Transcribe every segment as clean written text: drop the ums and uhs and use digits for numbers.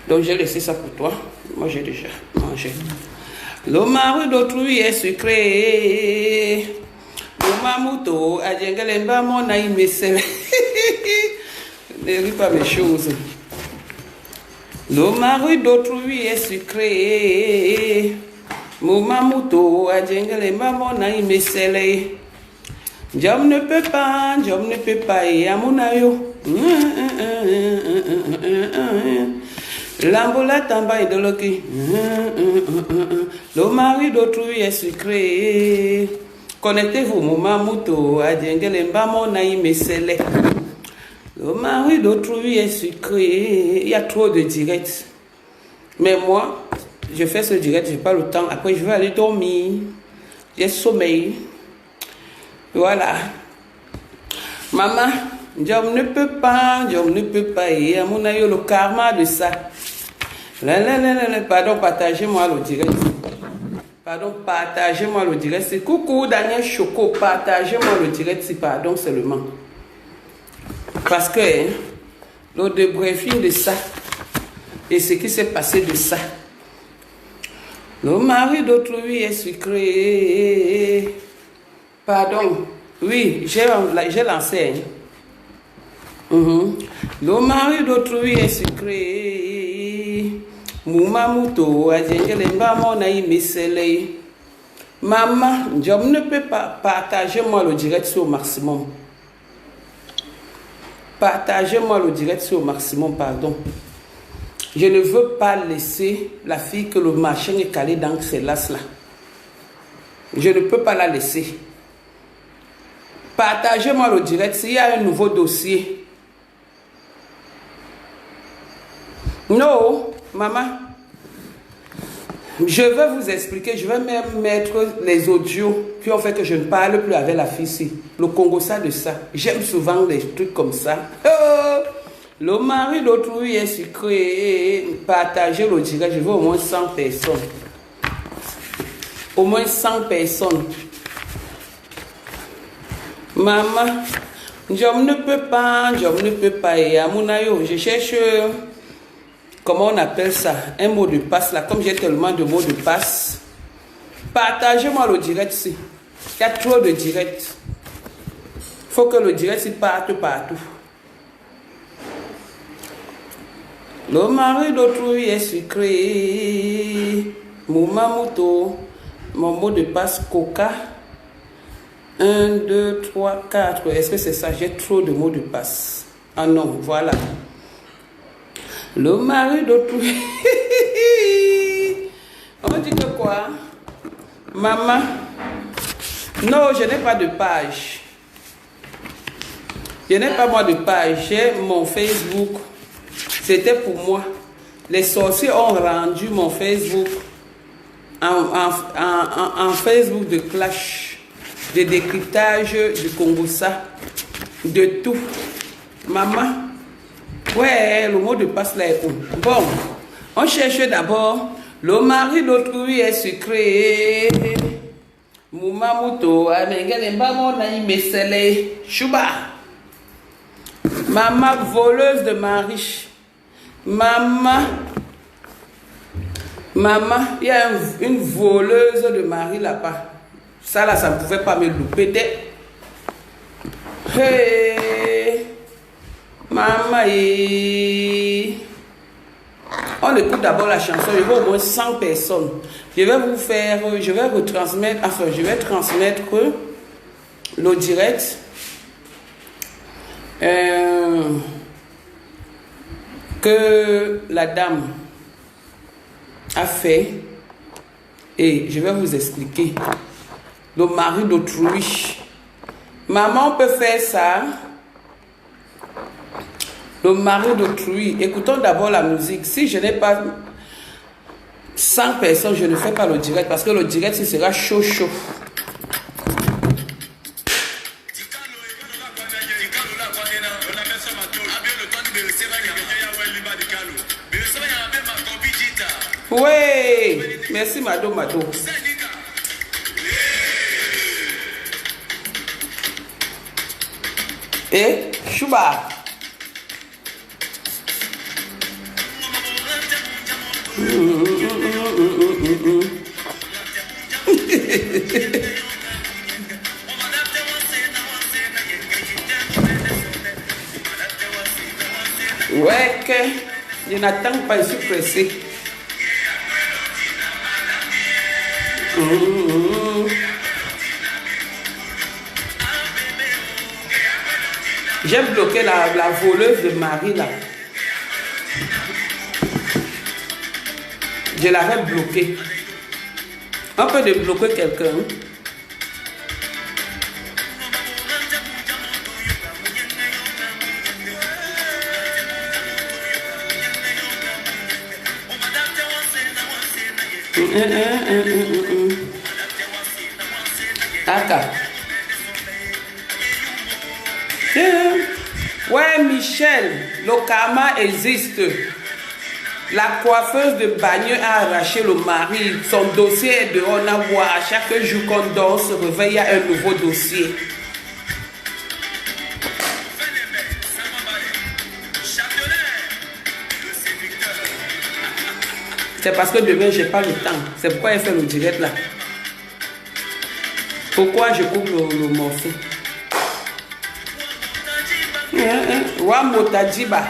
Donc j'ai laissé ça pour toi. Moi j'ai déjà mangé. Le mari d'autrui est sucré. Le mamouto a djengalemba mon aïe mesel. Ne ris pas mes choses. Le mari d'autrui est sucré. Mon mamouto a djengalemba mon aïe mesel. Jom ne peut pas, et à mon aïe. L'ambola tamba et de l'oki. Le mari d'autrui est sucré. Connectez-vous, mon mamouto, à Djengelemba, mon aïe mesele. Le mari d'autrui est sucré. Il y a trop de directs. Mais moi, je fais ce direct, je n'ai pas le temps. Après, je vais aller dormir. J'ai sommeil. Voilà. Maman, je ne peux pas. Et à mon aïe, le karma de ça. Pardon, partagez-moi le direct. Pardon, partagez-moi le direct. C'est coucou Daniel Choco, partagez-moi le direct, si pardon seulement. Parce que le débriefing de ça et ce qui s'est passé de ça. Le mari d'autrui est sucré. Pardon, oui, j'ai lancé. Le mari d'autrui est sucré. Moumamouto, Adjengelemba, mon aïe mesele. Maman, je ne peux pas partager moi le direct au maximum. Partagez-moi le direct au maximum, pardon. Je ne veux pas laisser la fille que le machin est calé dans ces lasses-là. Je ne peux pas la laisser. Partagez-moi le direct s'il y a un nouveau dossier. Non, maman. Je vais vous expliquer, je vais même mettre les audios qui ont fait que je ne parle plus avec la fille ici. Le Congo, ça de ça. J'aime souvent des trucs comme ça. Le mari d'autrui est sucré. Partagez le direct, je veux au moins 100 personnes. Au moins 100 personnes. Maman, je ne peux pas. Et à mon aïe, je cherche, comment on appelle ça, un mot de passe là. Comme j'ai tellement de mots de passe, partagez-moi le direct ici. Il y a trop de directs. Il faut que le direct s'y parte partout. Le mari d'autrui est sucré. Moumamouto, mon mot de passe Coca. 1, 2, 3, 4. Est-ce que c'est ça? J'ai trop de mots de passe. Ah non, voilà. Le mari d'autrui. On dit que quoi? Maman. Non, je n'ai pas de page. Je n'ai pas moi de page. J'ai mon Facebook. C'était pour moi. Les sorciers ont rendu mon Facebook en Facebook de clash. De décryptage du Congo, ça, de tout. Maman, ouais, le mot de passe là est où? Bon, on cherche d'abord, le mari d'autrui est sucré. Moumamouto, Amégalemba, mon aïe mesele, Chouba. Maman, voleuse de mari. Maman, il y a une voleuse de mari là-bas. Ça là, ça ne pouvait pas me louper. Hey, maman, on écoute d'abord la chanson. Je veux au moins 100 personnes. Je vais retransmettre, enfin, je vais transmettre le direct que la dame a fait et je vais vous expliquer. Le mari d'autrui. Maman, on peut faire ça. Le mari d'autrui. Écoutons d'abord la musique. Si je n'ai pas 100 personnes, je ne fais pas le direct parce que le direct, il sera chaud, chaud. Oui, merci Mado. Et Chouba. Ouais, que je n'attends pas, je suis pressé. J'ai bloqué la voleuse de Marie là. Je l'avais bloquée. On peut débloquer quelqu'un. Ouais, Michel, le karma existe. La coiffeuse de Bagneux a arraché le mari. Son dossier est dehors, on a voir. À chaque jour qu'on dort, se réveille, il y a un nouveau dossier. C'est parce que demain, je n'ai pas le temps. C'est pourquoi elle fait le direct là. Pourquoi je coupe le morceau? Wa motajiba.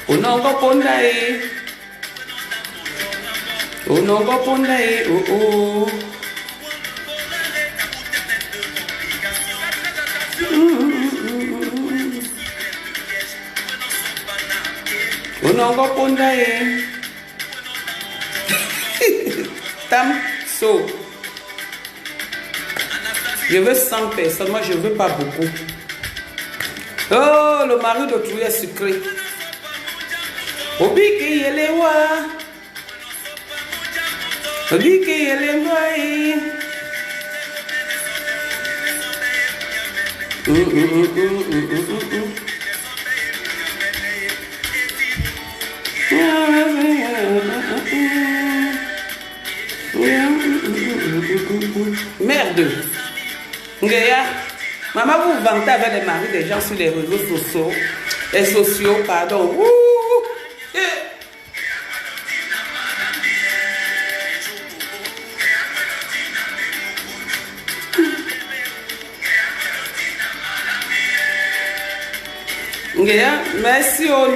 Onongo ponda e. Onongo ponda e. Oh oh. Onongo ponda e. Tam so. Je veux 100 personnes, moi je veux pas beaucoup. Oh, le mari d'autrui est sucré. Obiki yelewa. Obiki yelewa. Merde. Ngaya, maman vous vantez avec les maris des gens sur les réseaux sociaux, pardon. Ngaya, merci au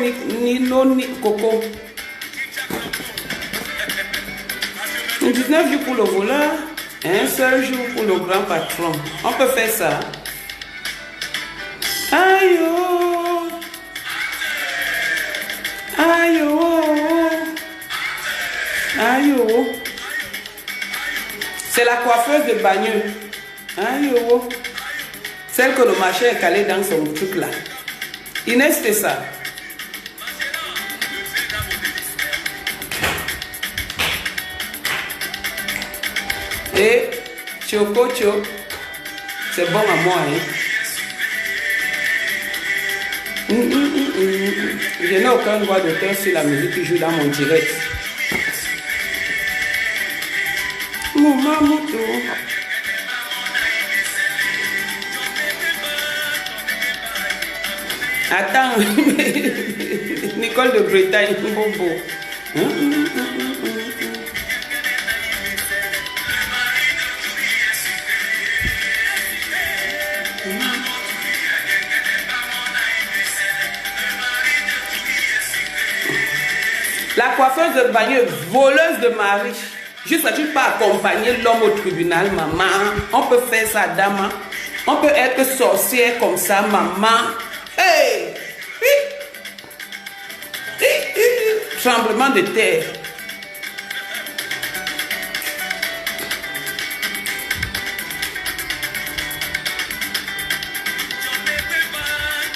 Nino Coco. 19 jours pour le voleur, un seul jour pour le grand patron. On peut faire ça. Aïe oh. Aïe oh. Aïe oh. C'est la coiffeuse de Bagneux. Aïe oh. Celle que le marché est calé dans son truc là. Inès, c'est ça. Et Choco, c'est bon à moi. Hein? Je n'ai aucun droit d'auteur sur la musique qui joue dans mon direct. Maman moto. Attends, Nicole de Bretagne, bobo. La coiffeuse de Bagneux, voleuse de mari. Juste ça, tu peux pas accompagner l'homme au tribunal, maman. On peut faire ça, dame. On peut être sorcière comme ça, maman. Hey! Tremblement de terre.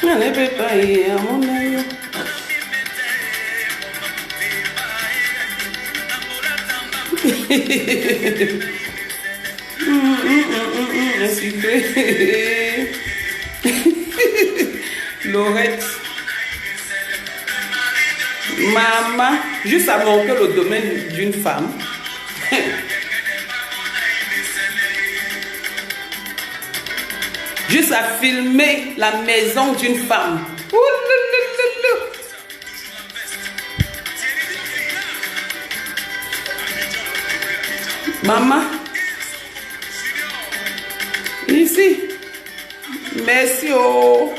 On ne peut pas y aller, mon aïe. Laurette. Maman, juste à montrer le domaine d'une femme. Juste à filmer la maison d'une femme. Maman. Ici. Merci. Oh.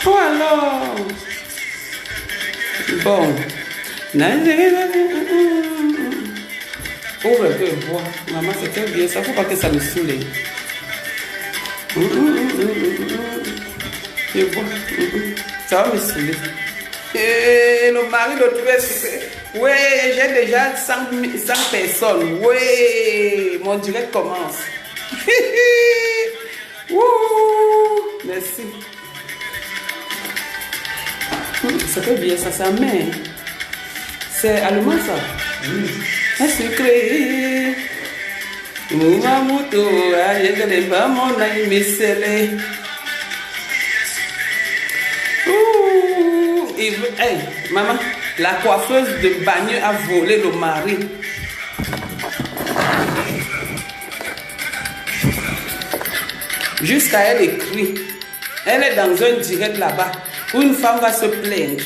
Oh alors. Bon. Ouvre un peu, bois. Maman, c'est très bien. Ça ne faut pas que ça me saoule. Je bois. Ça va me saouler. Et le mari de tout. Oui, j'ai déjà 100 personnes. Oui, mon direct commence. Merci. Ça fait bien, ça, ça met. C'est allemand, ça. Un secret. Mouma moto, ayegale ba mon aïe mesele. Hey, maman, la coiffeuse de Bagneux a volé le mari. Jusqu'à elle écrit. Elle est dans un direct là-bas où une femme va se plaindre.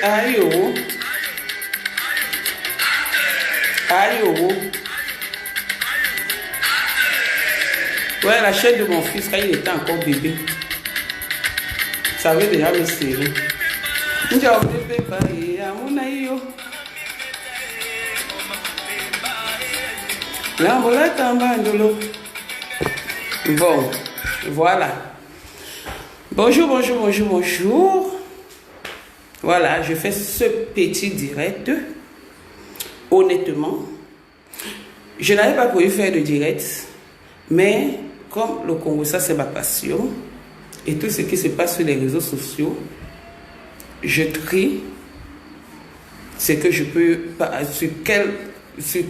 Aïe oh. Aïe oh. Ouais, la chaîne de mon fils, quand il était encore bébé, ça avait déjà me serrer. Bon, voilà. Bonjour, bonjour, bonjour, bonjour. Voilà, je fais ce petit direct. Honnêtement, je n'avais pas prévu faire de direct, mais comme le Congo, ça c'est ma passion, et tout ce qui se passe sur les réseaux sociaux, je trie ce que je peux, sur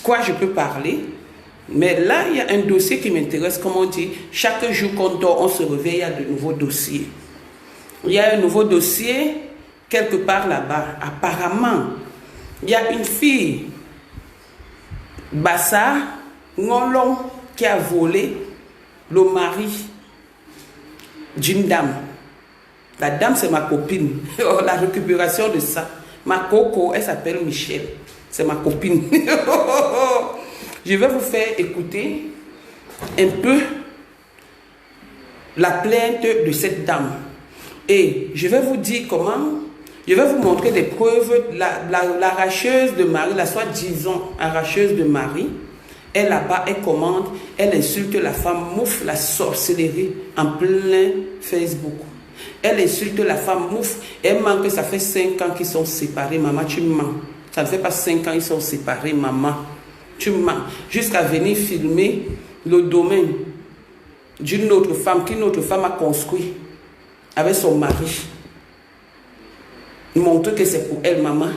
quoi je peux parler. Mais là, il y a un dossier qui m'intéresse, comme on dit, chaque jour qu'on dort, on se réveille, il y a de nouveaux dossiers. Il y a un nouveau dossier quelque part là-bas. Apparemment, il y a une fille, Bassa, Ngolong, qui a volé le mari d'une dame. La dame, c'est ma copine. La récupération de ça. Ma coco, elle s'appelle Michel. C'est ma copine. Je vais vous faire écouter un peu la plainte de cette dame. Et je vais vous dire comment, je vais vous montrer des preuves. L'arracheuse de mari, la soi-disant arracheuse de mari, elle là-bas, elle commande, elle insulte la femme, mouffe la sorcellerie en plein Facebook. Elle insulte la femme, mouffe, elle ment que ça fait 5 ans qu'ils sont séparés. Maman, tu mens. Ça ne fait pas 5 ans qu'ils sont séparés, maman. Tu mens. Jusqu'à venir filmer le domaine d'une autre femme, qu'une autre femme a construit avec son mari. Montre que c'est pour elle, maman.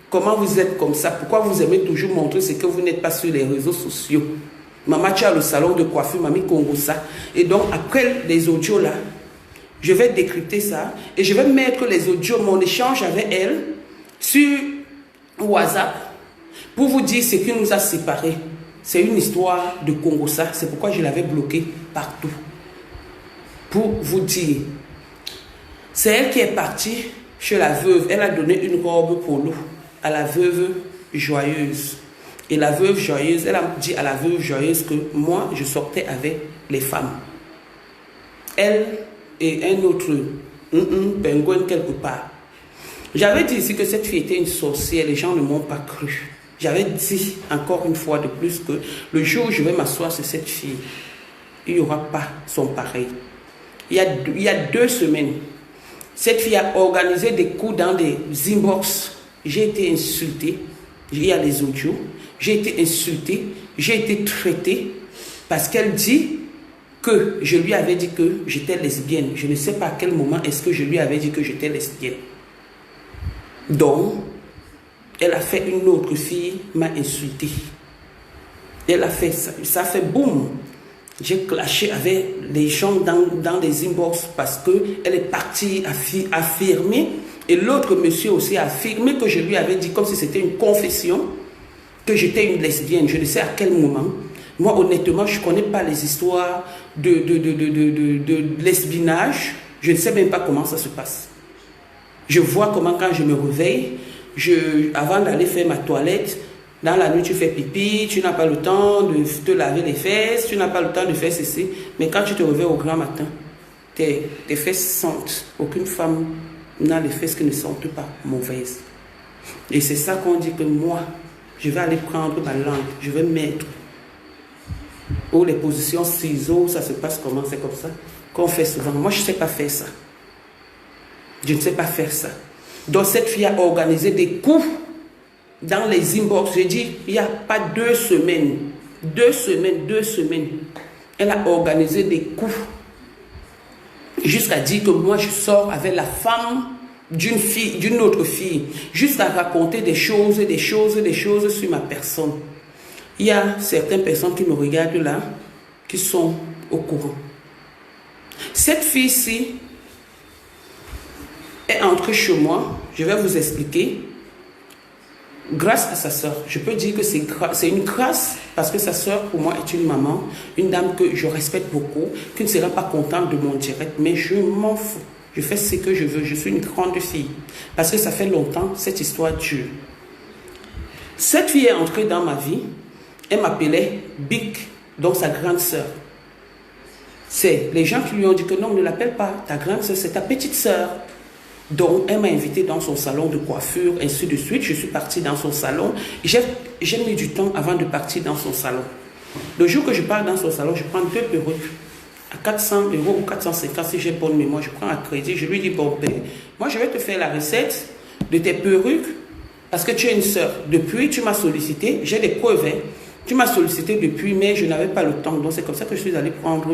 Comment vous êtes comme ça? Pourquoi vous aimez toujours montrer ce que vous n'êtes pas sur les réseaux sociaux? Maman, tu as le salon de coiffure, Mamie Congo, ça. Et donc, après les audios là, je vais décrypter ça et je vais mettre les audios, mon échange avec elle, sur WhatsApp pour vous dire ce qui nous a séparés. C'est une histoire de Congo, ça. C'est pourquoi je l'avais bloqué partout. Pour vous dire. C'est elle qui est partie chez la veuve. Elle a donné une robe polo à la veuve joyeuse. Et la veuve joyeuse, elle a dit à la veuve joyeuse que moi, je sortais avec les femmes. Elle et un autre pingouin quelque part. J'avais dit ici que cette fille était une sorcière. Les gens ne m'ont pas cru. J'avais dit encore une fois de plus que le jour où je vais m'asseoir sur cette fille, il n'y aura pas son pareil. Il y a 2 semaines, cette fille a organisé des coups dans des inbox. J'ai été insultée. Il y a les audios. J'ai été insultée. J'ai été traitée parce qu'elle dit que je lui avais dit que j'étais lesbienne. Je ne sais pas à quel moment est-ce que je lui avais dit que j'étais lesbienne. Donc, elle a fait une autre fille, m'a insulté. Elle a fait ça. Ça fait boum. J'ai clashé avec les gens dans les inbox parce qu'elle est partie affirmer Et l'autre monsieur aussi a affirmé que je lui avais dit, comme si c'était une confession, que j'étais une lesbienne. Je ne sais à quel moment. Moi, honnêtement, je ne connais pas les histoires de lesbinage. Je ne sais même pas comment ça se passe. Je vois comment quand je me réveille, avant d'aller faire ma toilette, dans la nuit tu fais pipi, tu n'as pas le temps de te laver les fesses, tu n'as pas le temps de faire ceci. Mais quand tu te réveilles au grand matin, tes fesses sentent. Aucune femme n'a les fesses qui ne sentent pas mauvaises. Et c'est ça qu'on dit que moi, je vais aller prendre ma langue, je vais mettre. Ou les positions ciseaux, ça se passe comment? C'est comme ça qu'on fait souvent. Moi, je ne sais pas faire ça. Je ne sais pas faire ça. Donc, cette fille a organisé des coups dans les inbox. J'ai dit, il n'y a pas 2 semaines. 2 semaines. Elle a organisé des coups. Jusqu'à dire que moi, je sors avec la femme d'une autre fille. Jusqu'à raconter des choses sur ma personne. Il y a certaines personnes qui me regardent là, qui sont au courant. Cette fille-ci est entrée chez moi, je vais vous expliquer, grâce à sa soeur. Je peux dire que c'est une grâce, parce que sa soeur, pour moi, est une maman, une dame que je respecte beaucoup, qui ne sera pas contente de mon direct, mais je m'en fous. Je fais ce que je veux, je suis une grande fille. Parce que ça fait longtemps, cette histoire dure. Cette fille est entrée dans ma vie. Elle m'appelait Big, donc sa grande sœur. C'est les gens qui lui ont dit que non, ne l'appelle pas ta grande sœur, c'est ta petite sœur. Donc, elle m'a invité dans son salon de coiffure, ainsi de suite. Je suis partie dans son salon. J'ai mis du temps avant de partir dans son salon. Le jour que je pars dans son salon, je prends 2 perruques à 400 € ou 450 si j'ai bonne mémoire. Je prends un crédit. Je lui dis, bon, ben, moi, je vais te faire la recette de tes perruques parce que tu es une sœur. Depuis, tu m'as sollicité. J'ai des preuves, hein. Tu m'as sollicité depuis, mais je n'avais pas le temps. Donc, c'est comme ça que je suis allée prendre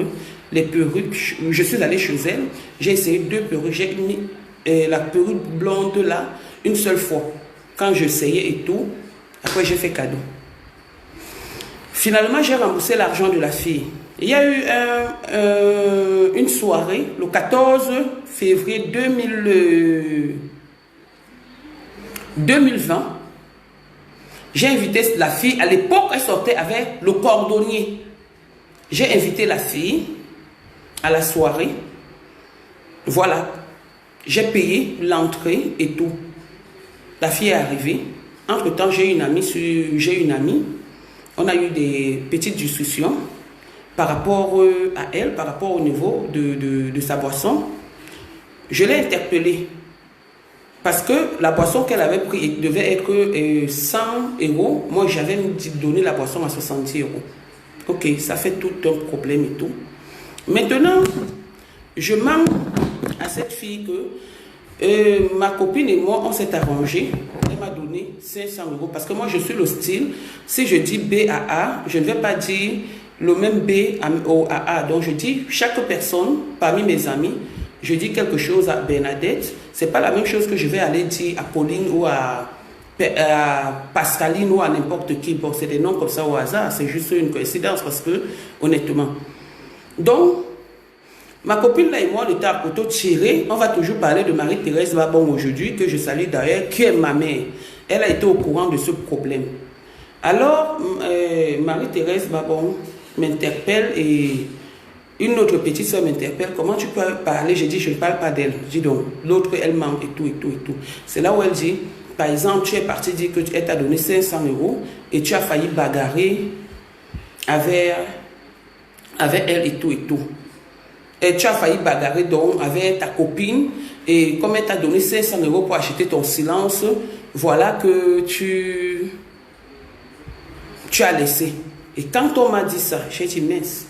les perruques. Je suis allée chez elle. J'ai essayé 2 perruques. J'ai mis la perruque blonde là, une seule fois. Quand j'essayais et tout, après j'ai fait cadeau. Finalement, j'ai remboursé l'argent de la fille. Il y a eu une soirée, le 14 février 2020. J'ai invité la fille. À l'époque, elle sortait avec le cordonnier. J'ai invité la fille à la soirée. Voilà. J'ai payé l'entrée et tout. La fille est arrivée. Entre-temps, j'ai une amie. On a eu des petites discussions par rapport à elle, par rapport au niveau de sa boisson. Je l'ai interpellée. Parce que la boisson qu'elle avait prise devait être 100 €. Moi, j'avais donné la boisson à 70 €. Ok, ça fait tout un problème et tout. Maintenant, je mens à cette fille que ma copine et moi, on s'est arrangé. Elle m'a donné 500 €. Parce que moi, je suis le style. Si je dis B à A, je ne vais pas dire le même B à A. Donc, je dis chaque personne parmi mes amis. Je dis quelque chose à Bernadette, c'est pas la même chose que je vais aller dire à Pauline ou à Pascaline ou à n'importe qui. Bon, c'est des noms comme ça au hasard, c'est juste une coïncidence parce que, honnêtement. Donc, ma copine là et moi, on était à couteau tiré. On va toujours parler de Marie-Thérèse Babon aujourd'hui, que je salue d'ailleurs, qui est ma mère. Elle a été au courant de ce problème. Alors, Marie-Thérèse Babon m'interpelle et une autre petite soeur m'interpelle. Comment tu peux parler? J'ai dit, je ne parle pas d'elle. Je dis donc, l'autre, elle ment et tout, et tout, et tout. C'est là où elle dit, par exemple, tu es parti dire qu'elle t'a donné 500 € et tu as failli bagarrer avec elle et tout, et tout. Et tu as failli bagarrer donc avec ta copine et comme elle t'a donné 500 € pour acheter ton silence, voilà que tu as laissé. Et quand on m'a dit ça, j'ai dit, mince.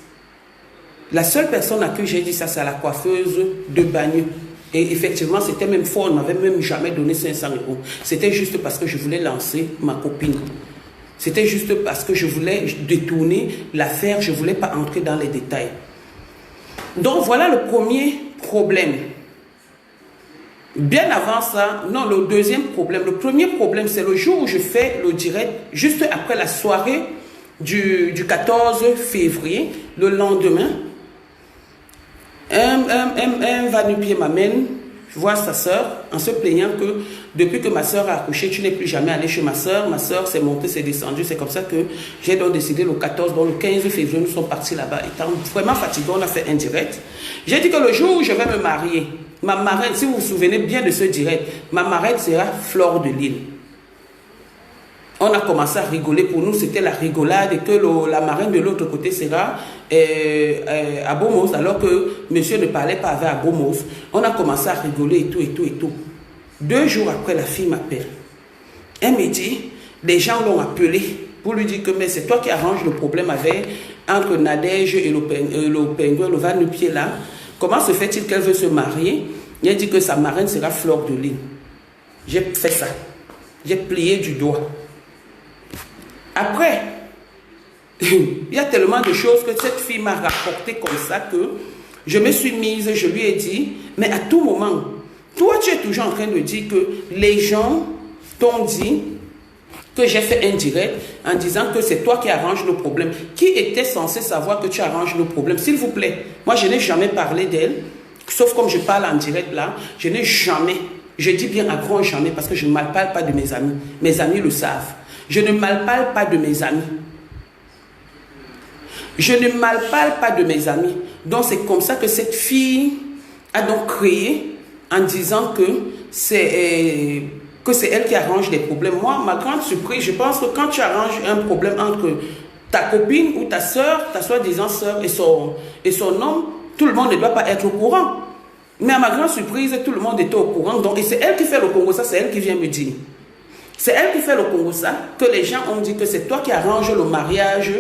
La seule personne à qui j'ai dit ça, c'est la coiffeuse de Bagneux. Et effectivement, c'était même faux, on n'avait même jamais donné 500 €. C'était juste parce que je voulais lancer ma copine. C'était juste parce que je voulais détourner l'affaire, je ne voulais pas entrer dans les détails. Donc voilà le premier problème. Bien avant ça, non, le deuxième problème. Le premier problème, c'est le jour où je fais le direct, juste après la soirée du 14 février, le lendemain. Un va-nu-pied m'amène voir sa sœur en se plaignant que depuis que ma sœur a accouché, tu n'es plus jamais allé chez ma sœur. Ma sœur s'est montée, s'est descendue. C'est comme ça que j'ai donc décidé le 14, donc le 15 février, nous sommes partis là-bas. Étant vraiment fatigués, on a fait un direct. J'ai dit que le jour où je vais me marier, ma marraine, si vous vous souvenez bien de ce direct, ma marraine sera Fleur de Lille. On a commencé à rigoler. Pour nous, c'était la rigolade et que la marraine de l'autre côté sera à Bomos, alors que monsieur ne parlait pas avec Abomos. On a commencé à rigoler et tout, et tout, et tout. 2 jours après, la fille m'appelle. Elle me dit, les gens l'ont appelé pour lui dire que mais c'est toi qui arranges le problème entre Nadège et le pingouin, le va-nu-pied là. Comment se fait-il qu'elle veut se marier? Elle dit que sa marraine sera Fleur de Lille. J'ai fait ça. J'ai plié du doigt. Après, il y a tellement de choses que cette fille m'a rapporté comme ça que je me suis mise, je lui ai dit, mais à tout moment, toi tu es toujours en train de dire que les gens t'ont dit que j'ai fait un direct en disant que c'est toi qui arranges le problème. Qui était censé savoir que tu arranges le problème? S'il vous plaît, moi je n'ai jamais parlé d'elle, sauf comme je parle en direct là, je n'ai jamais, je dis bien à grand jamais parce que je ne mal parle pas de mes amis. Mes amis le savent. Je ne mal parle pas de mes amis. Je ne mal parle pas de mes amis. Donc c'est comme ça que cette fille a donc créé en disant que c'est elle qui arrange les problèmes. Moi, ma grande surprise, je pense que quand tu arranges un problème entre ta copine ou ta soeur, ta soi-disant soeur et son homme, tout le monde ne doit pas être au courant. Mais à ma grande surprise, tout le monde était au courant. Donc, et c'est elle qui fait le Congo, ça, c'est elle qui vient me dire. C'est elle qui fait le Congo, ça, que les gens ont dit que c'est toi qui arranges le mariage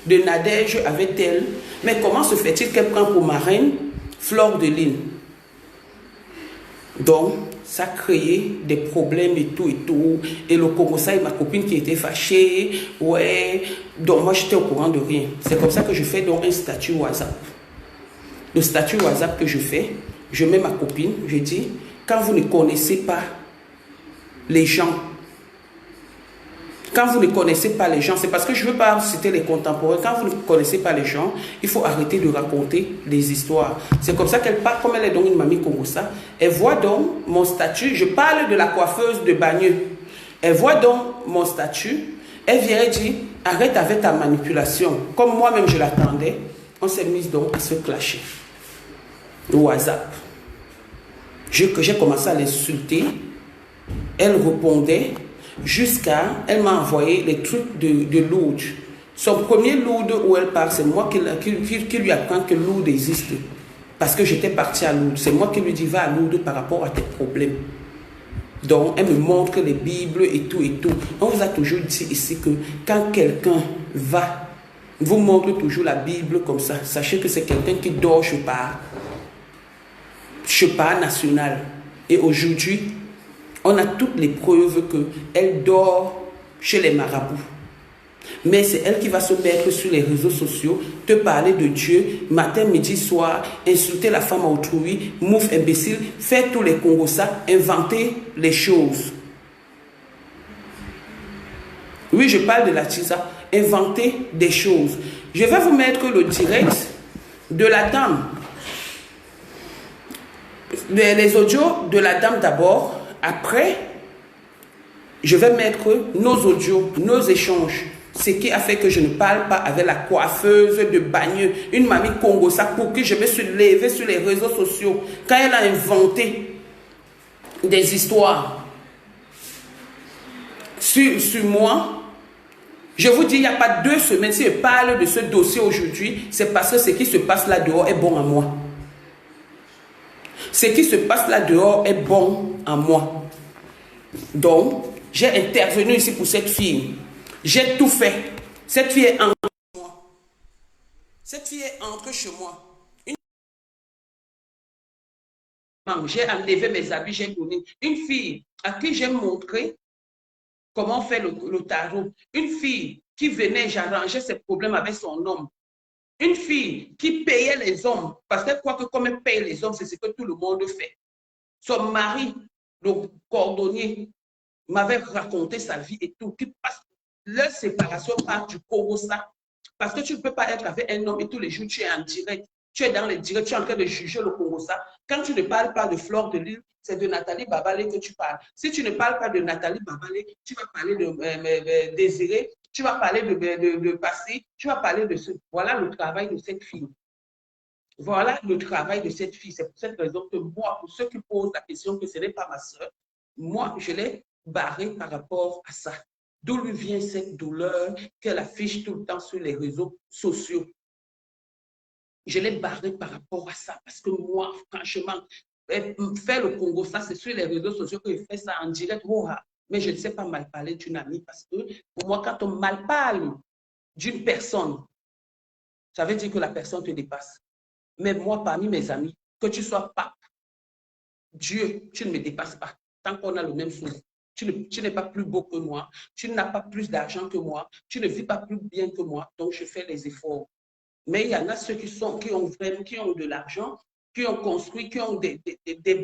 de Nadège avec elle. Mais comment se fait-il qu'elle prend pour marraine Fleur de Lille? Donc, ça a créé des problèmes et tout et tout. Et le Congo, ça, et ma copine qui était fâchée. Ouais. Donc, moi, j'étais au courant de rien. C'est comme ça que je fais donc un statut WhatsApp. Le statut WhatsApp que je fais, je mets ma copine, je dis, quand vous ne connaissez pas les gens, quand vous ne connaissez pas les gens, c'est parce que je ne veux pas citer les contemporains. Quand vous ne connaissez pas les gens, il faut arrêter de raconter des histoires. C'est comme ça qu'elle parle, comme elle est donc une mamie Congossa. Elle voit donc mon statut. Je parle de la coiffeuse de Bagneux. Elle voit donc mon statut. Elle vient et dit, arrête avec ta manipulation. Comme moi-même je l'attendais, on s'est mis donc à se clasher. Le WhatsApp. J'ai commencé à l'insulter. Elle répondait. Jusqu'à, elle m'a envoyé les trucs de Lourdes. Son premier Lourdes où elle part, c'est moi qui lui apprends que Lourdes existe. Parce que j'étais partie à Lourdes. C'est moi qui lui dis, va à Lourdes par rapport à tes problèmes. Donc, elle me montre les Bibles et tout et tout. On vous a toujours dit ici que quand quelqu'un vous montre toujours la Bible comme ça, sachez que c'est quelqu'un qui dort Chepa national. Et aujourd'hui, on a toutes les preuves qu'elle dort chez les marabouts. Mais c'est elle qui va se mettre sur les réseaux sociaux, te parler de Dieu, matin, midi, soir, insulter la femme à autrui, mouf, imbécile, faire tous les Congossas, inventer les choses. Oui, je parle de la Tisa, inventer des choses. Je vais vous mettre le direct de la dame. Les audios de la dame d'abord. Après, je vais mettre nos audios, nos échanges. Ce qui a fait que je ne parle pas avec la coiffeuse de Bagneux, une mamie Congossa pour qui je me suis levée sur les réseaux sociaux. Quand elle a inventé des histoires sur moi, je vous dis, il n'y a pas 2 semaines, si je parle de ce dossier aujourd'hui, c'est parce que ce qui se passe là dehors est bon à moi. Ce qui se passe là dehors est bon en moi. Donc, j'ai intervenu ici pour cette fille. J'ai tout fait. Cette fille est entre moi. Cette fille est entre chez moi. J'ai enlevé mes habits, j'ai donné. Une fille à qui j'ai montré comment faire le tarot. Une fille qui venait, j'arrangeais ses problèmes avec son homme. Une fille qui payait les hommes, parce qu'elle croit que comme elle paye les hommes, c'est ce que tout le monde fait. Son mari, le cordonnier, m'avait raconté sa vie et tout, qui passe leur séparation part du Congossa. Parce que tu ne peux pas être avec un homme et tous les jours, tu es en direct. Tu es dans les directs, tu es en train de juger le Congossa. Quand tu ne parles pas de Fleur de Lille, c'est de Nathalie Babalé que tu parles. Si tu ne parles pas de Nathalie Babalé, tu vas parler de Désiré, tu vas parler de Passé, tu vas parler de ce. Voilà le travail de cette fille. Voilà le travail de cette fille. C'est pour cette raison que moi, pour ceux qui posent la question que ce n'est pas ma soeur, moi, je l'ai barrée par rapport à ça. D'où lui vient cette douleur qu'elle affiche tout le temps sur les réseaux sociaux. Je l'ai barrée par rapport à ça parce que moi, franchement, faire le Congo, ça, c'est sur les réseaux sociaux que je fais ça en direct. Mais je ne sais pas mal parler d'une amie parce que pour moi, quand on mal parle d'une personne, ça veut dire que la personne te dépasse. Mais moi, parmi mes amis, que tu sois pape, Dieu, tu ne me dépasses pas. Tant qu'on a le même souffle, tu n'es pas plus beau que moi, tu n'as pas plus d'argent que moi, tu ne vis pas plus bien que moi, donc je fais les efforts. Mais il y en a ceux qui ont de l'argent, qui ont construit, qui ont des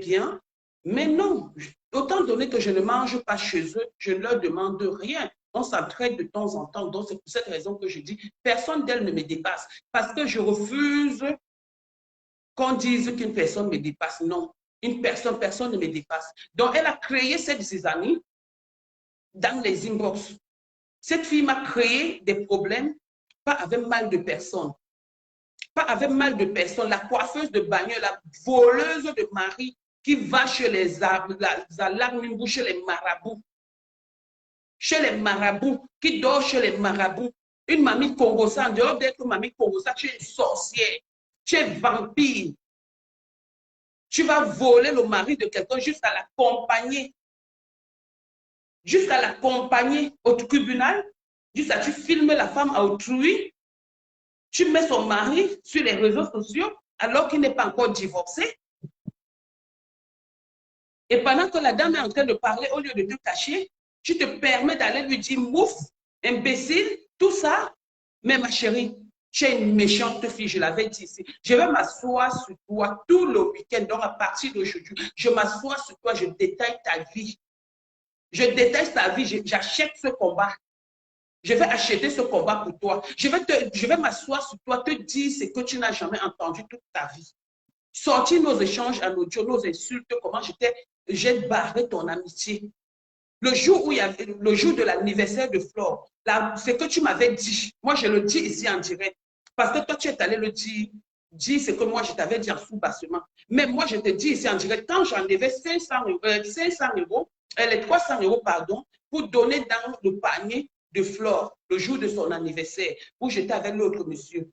biens. Mais non, autant donné que je ne mange pas chez eux, je ne leur demande rien. On s'entraide de temps en temps. Donc, c'est pour cette raison que je dis, personne d'elle ne me dépasse. Parce que je refuse qu'on dise qu'une personne me dépasse. Non, personne ne me dépasse. Donc, elle a créé cette zizanie dans les inbox. Cette fille m'a créé des problèmes, pas avec mal de personnes. Pas avec mal de personnes. La coiffeuse de bagnole, la voleuse de mari qui va chez les alarmes, chez les marabouts. Chez les marabouts, qui dort chez les marabouts. Une mamie congosa, en dehors d'être mamie congosa, tu es une sorcière, tu es vampire. Tu vas voler le mari de quelqu'un juste à l'accompagner. Juste à l'accompagner au tribunal. Juste à tu filmes la femme à autrui. Tu mets son mari sur les réseaux sociaux alors qu'il n'est pas encore divorcé. Et pendant que la dame est en train de parler, au lieu de te cacher, tu te permets d'aller lui dire mouf, imbécile, tout ça. Mais ma chérie, tu es une méchante fille, je l'avais dit ici. Je vais m'asseoir sur toi tout le week-end. Donc, à partir d'aujourd'hui, je m'assois sur toi, je détaille ta vie. Je déteste ta vie, j'achète ce combat. Je vais acheter ce combat pour toi. Je vais m'asseoir sur toi, te dire ce que tu n'as jamais entendu toute ta vie. Sortir nos échanges en audio, nos insultes, comment j'ai barré ton amitié. Le jour de l'anniversaire de Flore, ce que tu m'avais dit, moi je le dis ici en direct, parce que toi tu es allé le dire ce que moi je t'avais dit en sous-bassement. Mais moi je te dis ici en direct, quand j'enlevais 500 euros, les 300 euros, pardon, pour donner dans le panier de Flore, le jour de son anniversaire, où j'étais avec l'autre monsieur,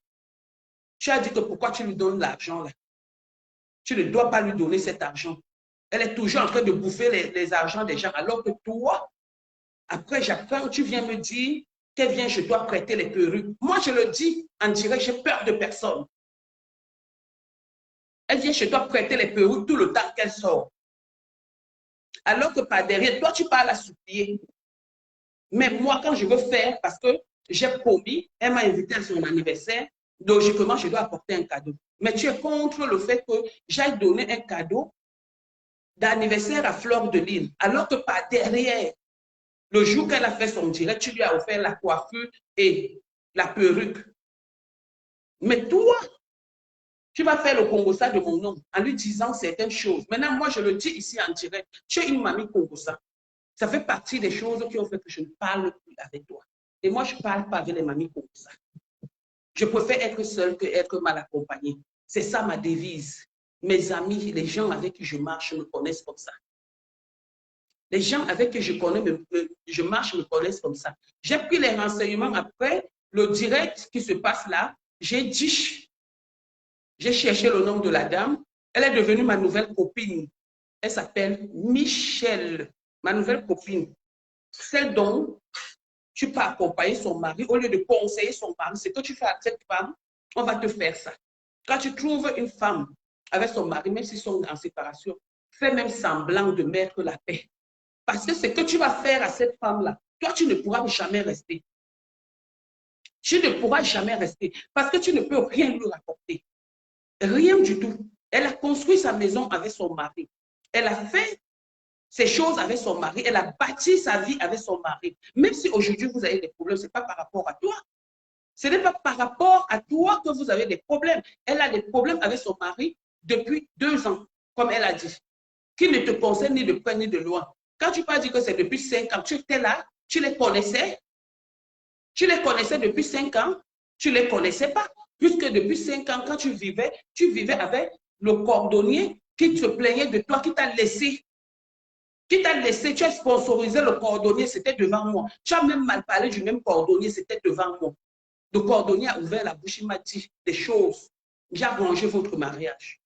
tu as dit que pourquoi tu lui donnes l'argent là? Tu ne dois pas lui donner cet argent. Elle est toujours en train de bouffer les argents des gens, alors que toi, après j'apprends, tu viens me dire qu'elle vient, je dois prêter les perruques. Moi, je le dis en direct, j'ai peur de personne. Elle vient, je dois prêter les perruques tout le temps qu'elle sort. Alors que par derrière, toi, tu parles à supplier. Mais moi, quand je veux faire, parce que j'ai promis, elle m'a invité à son anniversaire, logiquement, je dois apporter un cadeau. Mais tu es contre le fait que j'aille donner un cadeau d'anniversaire à Flore de Lille, alors que par derrière, le jour qu'elle a fait son direct, tu lui as offert la coiffure et la perruque. Mais toi, tu vas faire le Congosa de mon nom en lui disant certaines choses. Maintenant, moi, je le dis ici en direct, tu es une mamie Congosa. Ça fait partie des choses qui ont fait que je ne parle plus avec toi. Et moi, je ne parle pas avec les mamies Congosa. Je préfère être seule qu'être mal accompagnée. C'est ça ma devise. Mes amis, les gens avec qui je marche me connaissent comme ça. Les gens avec qui je marche me connaissent comme ça. J'ai pris les renseignements après le direct qui se passe là. J'ai cherché le nom de la dame. Elle est devenue ma nouvelle copine. Elle s'appelle Michel, ma nouvelle copine. Celle dont tu peux accompagner son mari au lieu de conseiller son mari. C'est que tu fais à cette femme, on va te faire ça. Quand tu trouves une femme avec son mari, même s'ils sont en séparation, fais même semblant de mettre la paix. Parce que ce que tu vas faire à cette femme-là, toi, tu ne pourras jamais rester. Tu ne pourras jamais rester parce que tu ne peux rien lui rapporter. Rien du tout. Elle a construit sa maison avec son mari. Elle a fait ces choses avec son mari. Elle a bâti sa vie avec son mari. Même si aujourd'hui vous avez des problèmes, ce n'est pas par rapport à toi. Ce n'est pas par rapport à toi que vous avez des problèmes. Elle a des problèmes avec son mari depuis 2 ans, comme elle a dit. qui ne te concernent ni de près ni de loin. Quand tu peux dire que c'est depuis 5 ans, tu étais là, tu les connaissais. Tu les connaissais depuis 5 ans, tu ne les connaissais pas. Puisque depuis 5 ans, quand tu vivais avec le cordonnier qui se plaignait de toi, qui t'a laissé. Qui t'a laissé, tu as sponsorisé le cordonnier, c'était devant moi. Tu as même mal parlé du même cordonnier, c'était devant moi. Le cordonnier a ouvert la bouche, il m'a dit des choses. J'ai arrangé votre mariage.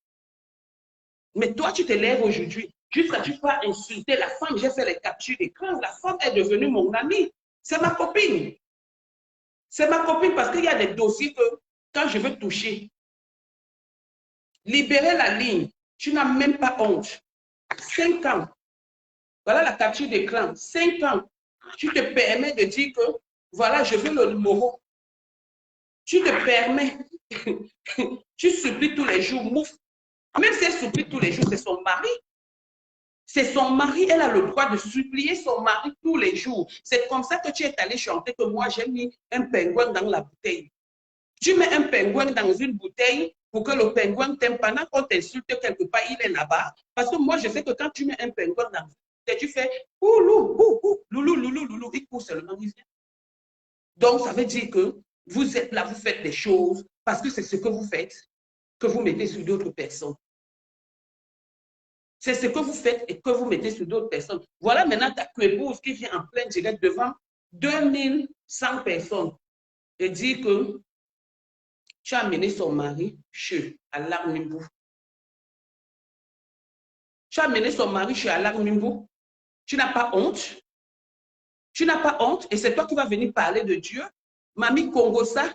Mais toi, tu te lèves aujourd'hui, jusqu'à tu peux insulter la femme. J'ai fait les captures d'écran. La femme est devenue mon amie. C'est ma copine. C'est ma copine parce qu'il y a des dossiers que quand je veux toucher, libérer la ligne, tu n'as même pas honte. 5 ans. Voilà la capture d'écran. 5 ans. Tu te permets de dire que, voilà, je veux le numéro. Tu te permets. Tu supplies tous les jours. Mouf. Même si elle supplie tous les jours, c'est son mari. C'est son mari. Elle a le droit de supplier son mari tous les jours. C'est comme ça que tu es allé chanter que moi, j'ai mis un pingouin dans la bouteille. Tu mets un pingouin dans une bouteille pour que le pingouin t'aime. Pendant qu'on t'insulte quelque part, il est là-bas. Parce que moi, je sais que quand tu mets un pingouin dans une bouteille, tu fais loulou, loulou, loulou, loulou, il court seulement, il vient. Donc, ça veut dire que vous êtes là, vous faites des choses parce que c'est ce que vous faites que vous mettez sur d'autres personnes. C'est ce que vous faites et que vous mettez sur d'autres personnes. Voilà maintenant ta épouse qui vient en plein direct devant 2100 personnes et dit que tu as amené son mari chez Alarmimbo. Tu as amené son mari chez Alarmimbo. Tu n'as pas honte. Tu n'as pas honte et c'est toi qui vas venir parler de Dieu. Mamie Congosa.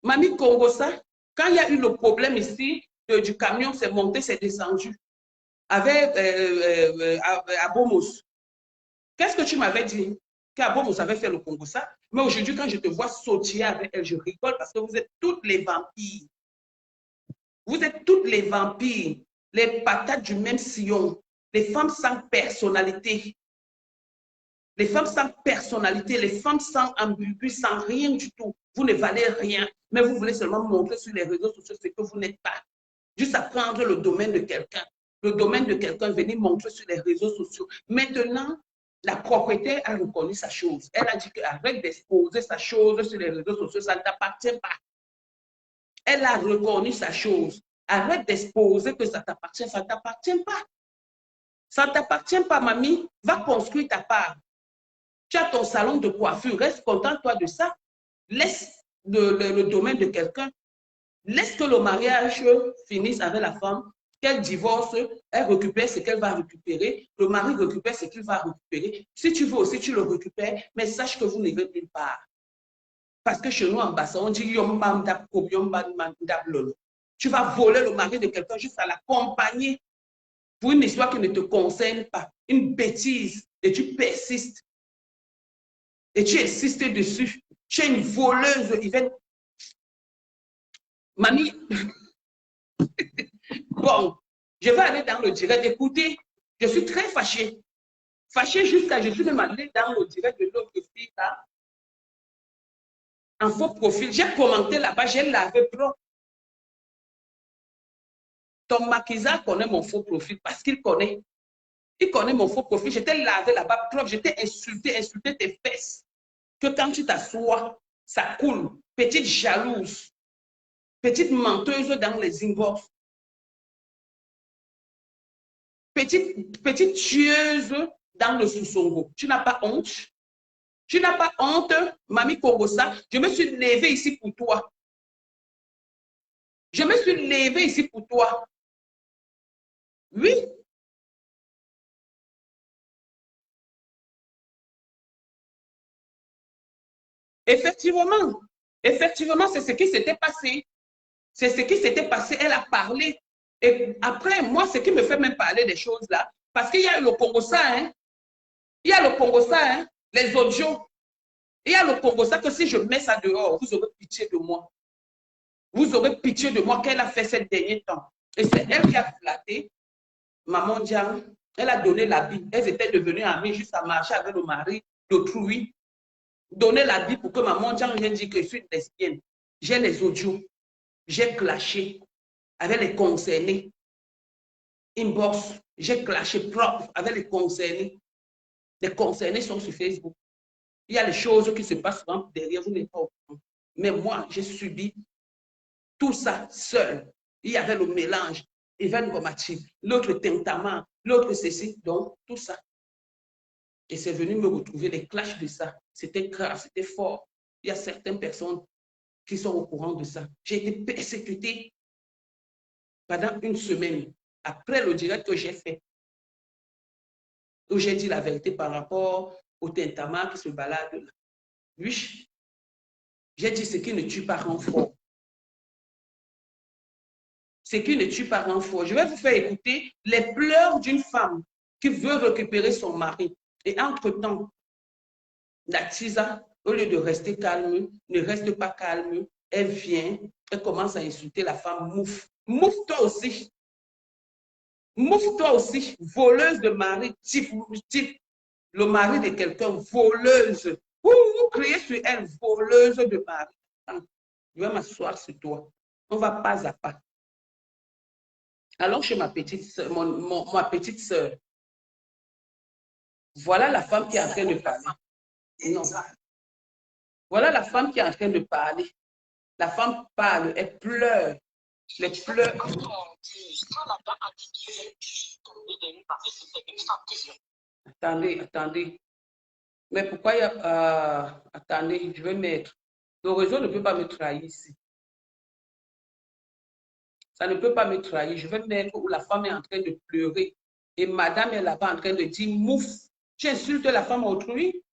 Mamie Congosa, quand il y a eu le problème ici du camion, c'est monté, c'est descendu. Avec Abomos. Qu'est-ce que tu m'avais dit? Qu'Abomos avait fait le Congosa. Mais aujourd'hui, quand je te vois sautiller avec elle, je rigole parce que vous êtes toutes les vampires. Vous êtes toutes les vampires, les patates du même sillon, les femmes sans personnalité. Les femmes sans personnalité, les femmes sans ambigu, sans rien du tout. Vous ne valez rien, mais vous voulez seulement montrer sur les réseaux sociaux ce que vous n'êtes pas. Juste à prendre le domaine de quelqu'un. Le domaine de quelqu'un, venir montrer sur les réseaux sociaux. Maintenant, la propriétaire a reconnu sa chose. Elle a dit qu'arrête d'exposer sa chose sur les réseaux sociaux, ça ne t'appartient pas. Elle a reconnu sa chose. Arrête d'exposer que ça t'appartient, ça ne t'appartient pas. Ça ne t'appartient pas, mamie. Va construire ta part. Tu as ton salon de coiffure, reste content toi de ça. Laisse le domaine de quelqu'un. Laisse que le mariage finisse avec la femme, qu'elle divorce, elle récupère ce qu'elle va récupérer, le mari récupère ce qu'il va récupérer. Si tu veux aussi, tu le récupères, mais sache que vous n'irez nulle part. Parce que chez nous, en Bassa, on dit tu vas voler le mari de quelqu'un juste à l'accompagner pour une histoire qui ne te concerne pas, une bêtise, et tu persistes. Et tu insistes dessus. Tu es une voleuse. Mamie, bon, je vais aller dans le direct. Écoutez, je suis très fâchée. Fâchée jusqu'à, je suis même allée dans le direct de l'autre fille là. En faux profil. J'ai commenté là-bas, j'ai lavé propre. Ton maquisa connaît mon faux profil parce qu'il connaît. Il connaît mon faux profil. J'étais lavé là-bas propre. J'étais insulté tes fesses. Que quand tu t'assois, ça coule. Petite jalouse. Petite menteuse dans les inbox. Petite tueuse dans le sous-songo. Tu n'as pas honte? Tu n'as pas honte, Mamie Congosa? Je me suis levée ici pour toi. Je me suis levée ici pour toi. Oui. Effectivement. Effectivement, c'est ce qui s'était passé. C'est ce qui s'était passé. Elle a parlé. Et après, moi, ce qui me fait même parler des choses là, parce qu'il y a le Congosa, hein. Il y a le Congosa, hein, les audios. Il y a le Congosa que si je mets ça dehors, vous aurez pitié de moi. Vous aurez pitié de moi qu'elle a fait ces derniers temps. Et c'est elle qui a flatté Maman Dian. Elle a donné l'habit. Elles étaient devenues amies juste à marcher avec le mari d'autrui. Donner l'habit pour que Maman Dian vienne dire que je suis une lesbienne. J'ai les audios. J'ai clashé avec les concernés. inbox, j'ai clashé propre avec les concernés. Les concernés sont sur Facebook. Il y a des choses qui se passent derrière, vous n'êtes pas au courant. Mais moi, j'ai subi tout ça seul. Il y avait le mélange, Evan Gomachi, l'autre Tentama, l'autre ceci, donc tout ça. Et c'est venu me retrouver les clashs de ça. C'était grave, c'était fort. Il y a certaines personnes qui sont au courant de ça. J'ai été persécutée pendant une semaine après le direct que j'ai fait, où j'ai dit la vérité par rapport au Tentama qui se balade là. Oui, j'ai dit ce qui ne tue pas rend fort. Ce qui ne tue pas rend fort. Je vais vous faire écouter les pleurs d'une femme qui veut récupérer son mari. Et entre-temps, la Tisa, au lieu de rester calme, ne reste pas calme. Elle vient, elle commence à insulter la femme. Mouf. Mouf toi aussi. Mouf toi aussi. Voleuse de mari. Type le mari de quelqu'un. Voleuse. Vous criez sur elle. Voleuse de mari. Je vais m'asseoir sur toi. On va pas à pas. Allons chez ma petite soeur, ma petite soeur. Voilà la femme qui est en train de parler. Non. Voilà la femme qui est en train de parler. La femme parle, elle pleure. Les pleurs. Attendez, attendez. Mais pourquoi il y a... attendez, je vais mettre. Le réseau ne peut pas me trahir ici. Ça ne peut pas me trahir. Je vais mettre où la femme est en train de pleurer. Et madame est là-bas en train de dire, mouf, tu insultes la femme autrui.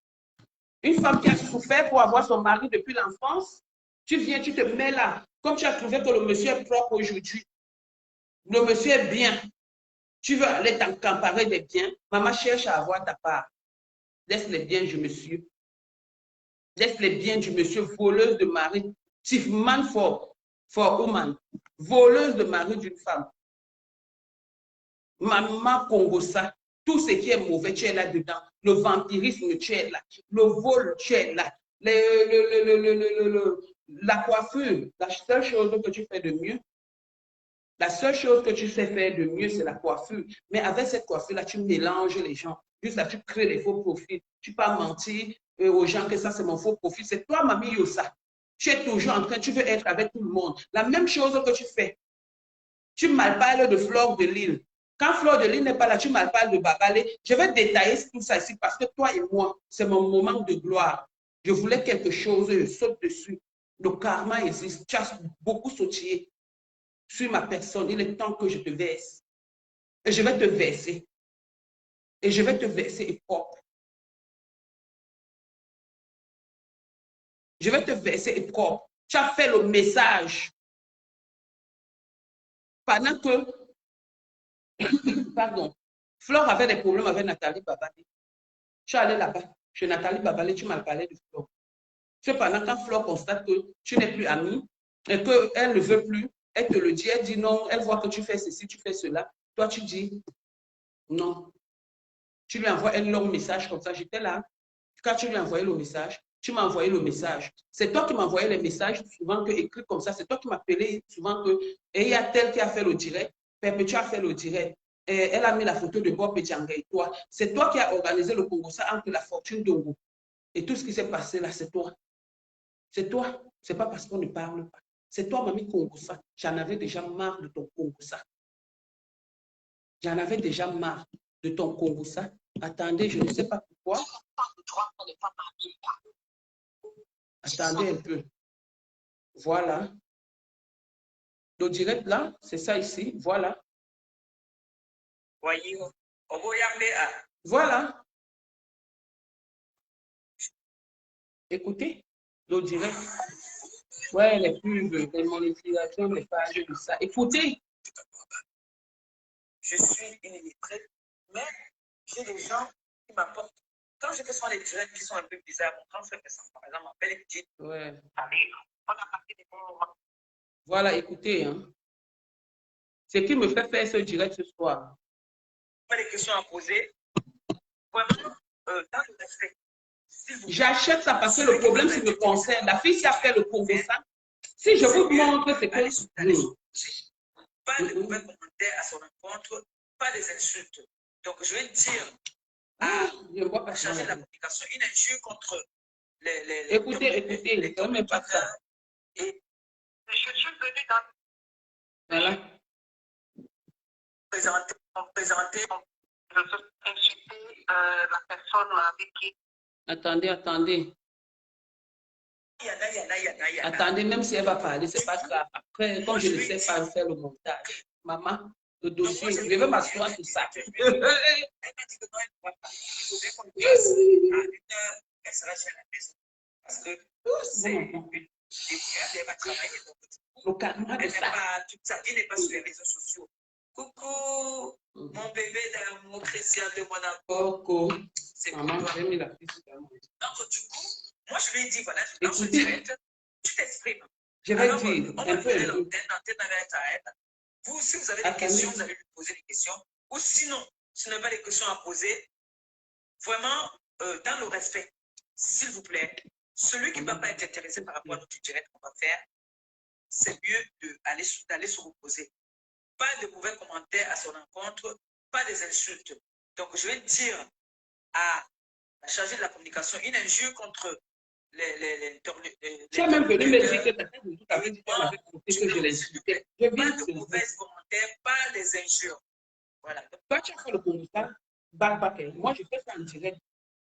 Une femme qui a souffert pour avoir son mari depuis l'enfance, tu viens, tu te mets là. Comme tu as trouvé que le monsieur est propre aujourd'hui, le monsieur est bien, tu veux aller t'emparer des biens, maman cherche à avoir ta part. Laisse les biens du monsieur. Laisse les biens du monsieur, voleuse de mari, thief man for woman, voleuse de mari d'une femme. Maman Congosa, tout ce qui est mauvais, tu es là-dedans. Le vampirisme, tu es là. Le vol, tu es là. La coiffure, la seule chose que tu fais de mieux, la seule chose que tu sais faire de mieux, c'est la coiffure. Mais avec cette coiffure-là, tu mélanges les gens. Juste là, tu crées les faux profils. Tu ne peux pas mentir aux gens que ça, c'est mon faux profil. C'est toi, Mamie Yosa. Tu es toujours en train, tu veux être avec tout le monde. La même chose que tu fais. Tu malparles de Flore de Lille. Quand Flore de Lille n'est pas là, tu malparles de Babalé. Je vais détailler tout ça ici parce que toi et moi, c'est mon moment de gloire. Je voulais quelque chose, je saute dessus. Le karma existe. Tu as beaucoup sautillé sur ma personne. Il est temps que je te verse. Et je vais te verser. Et je vais te verser propre. Je vais te verser propre. Tu as fait le message. Pendant que, pardon, Flore avait des problèmes avec Nathalie Babalé. Tu es allé là-bas. Chez Nathalie Babalé, tu m'as parlé de Flore. Cependant, quand Flore constate que tu n'es plus amie et qu'elle ne veut plus, elle te le dit, elle dit non, elle voit que tu fais ceci, tu fais cela. Toi, tu dis non. Tu lui envoies un long message comme ça. J'étais là. Quand tu lui as envoyé le message, tu m'as envoyé le message. C'est toi qui m'envoyais les messages souvent que, écrit comme ça. C'est toi qui m'appelais souvent que, et il y a tel qui a fait le direct. Pepe, tu as fait le direct. Et elle a mis la photo de Bob Djanga et toi. C'est toi qui as organisé le Congo ça entre la fortune d'Ongo. Et tout ce qui s'est passé là, c'est toi. C'est toi. C'est pas parce qu'on ne parle pas. C'est toi, Mamie Congo ça. J'en avais déjà marre de ton Congo ça. J'en avais déjà marre de ton Congo ça. Attendez, je ne sais pas pourquoi. Attendez un peu. Voilà. Le direct là, c'est ça ici. Voilà. Voilà. Écoutez, le direct. Ouais, les pubs, les monétisations, les pages, tout ça. Écoutez. Je suis une illettrée, mais j'ai des gens qui m'apportent. Quand je fais souvent les directs qui sont un peu bizarres, mon grand frère fait ça, par exemple, m'appelle et dit ouais. Allez, on a passé des bons moments. Voilà, écoutez. Hein. Ce qui me fait faire ce direct ce soir. Pas des questions à poser. Vraiment, dans le respect. J'achète ça parce que le problème, c'est me concerne. La fille qui a fait le Congo ça. Si je vous montre, c'est que. Pas de mauvais commentaires à son rencontre. pas des insultes. Donc, je vais dire je vois pas changer la communication, une injure contre écoutez, même pas ça. Et je suis venu dans voilà. Présenter, insulter la personne avec qui. Attendez. Attendez, même si elle va parler, c'est pas grave. Après, comme je ne sais pas faire le montage, maman, le dossier, je vais m'asseoir sur ça. Elle m'a dit que non, elle ne va pas. Il faut bien qu'on le fasse à 1h, elle sera chez la maison. Parce que c'est elle va travailler. Elle n'est pas toute sa vie n'est pas sur les réseaux sociaux. Coucou, mon bébé d'amour, Christian de Monaco. C'est pour toi. J'ai mis la fiche dans mon... Donc, du coup, moi, je lui ai dit, voilà, dans ce direct, tu t'exprimes. Je vais dire, on va lui donner l'antenne va être à elle. Vous, si vous avez des questions, vous allez lui poser des questions. Ou sinon, si vous n'avez pas des questions à poser, vraiment, dans le respect, s'il vous plaît, celui qui ne va pas être intéressé par rapport à notre direct qu'on va faire, c'est mieux d'aller se reposer. Pas de mauvais commentaires à son encontre, pas des insultes. Donc, je vais dire à la chargée de la communication une injure contre tu as même venu me dire que tout à fait, tu avais compris que je l'insultais. Je viens de mauvais commentaires, pas des injures. Voilà. Toi, tu as fait le constat, moi, je fais ça en direct.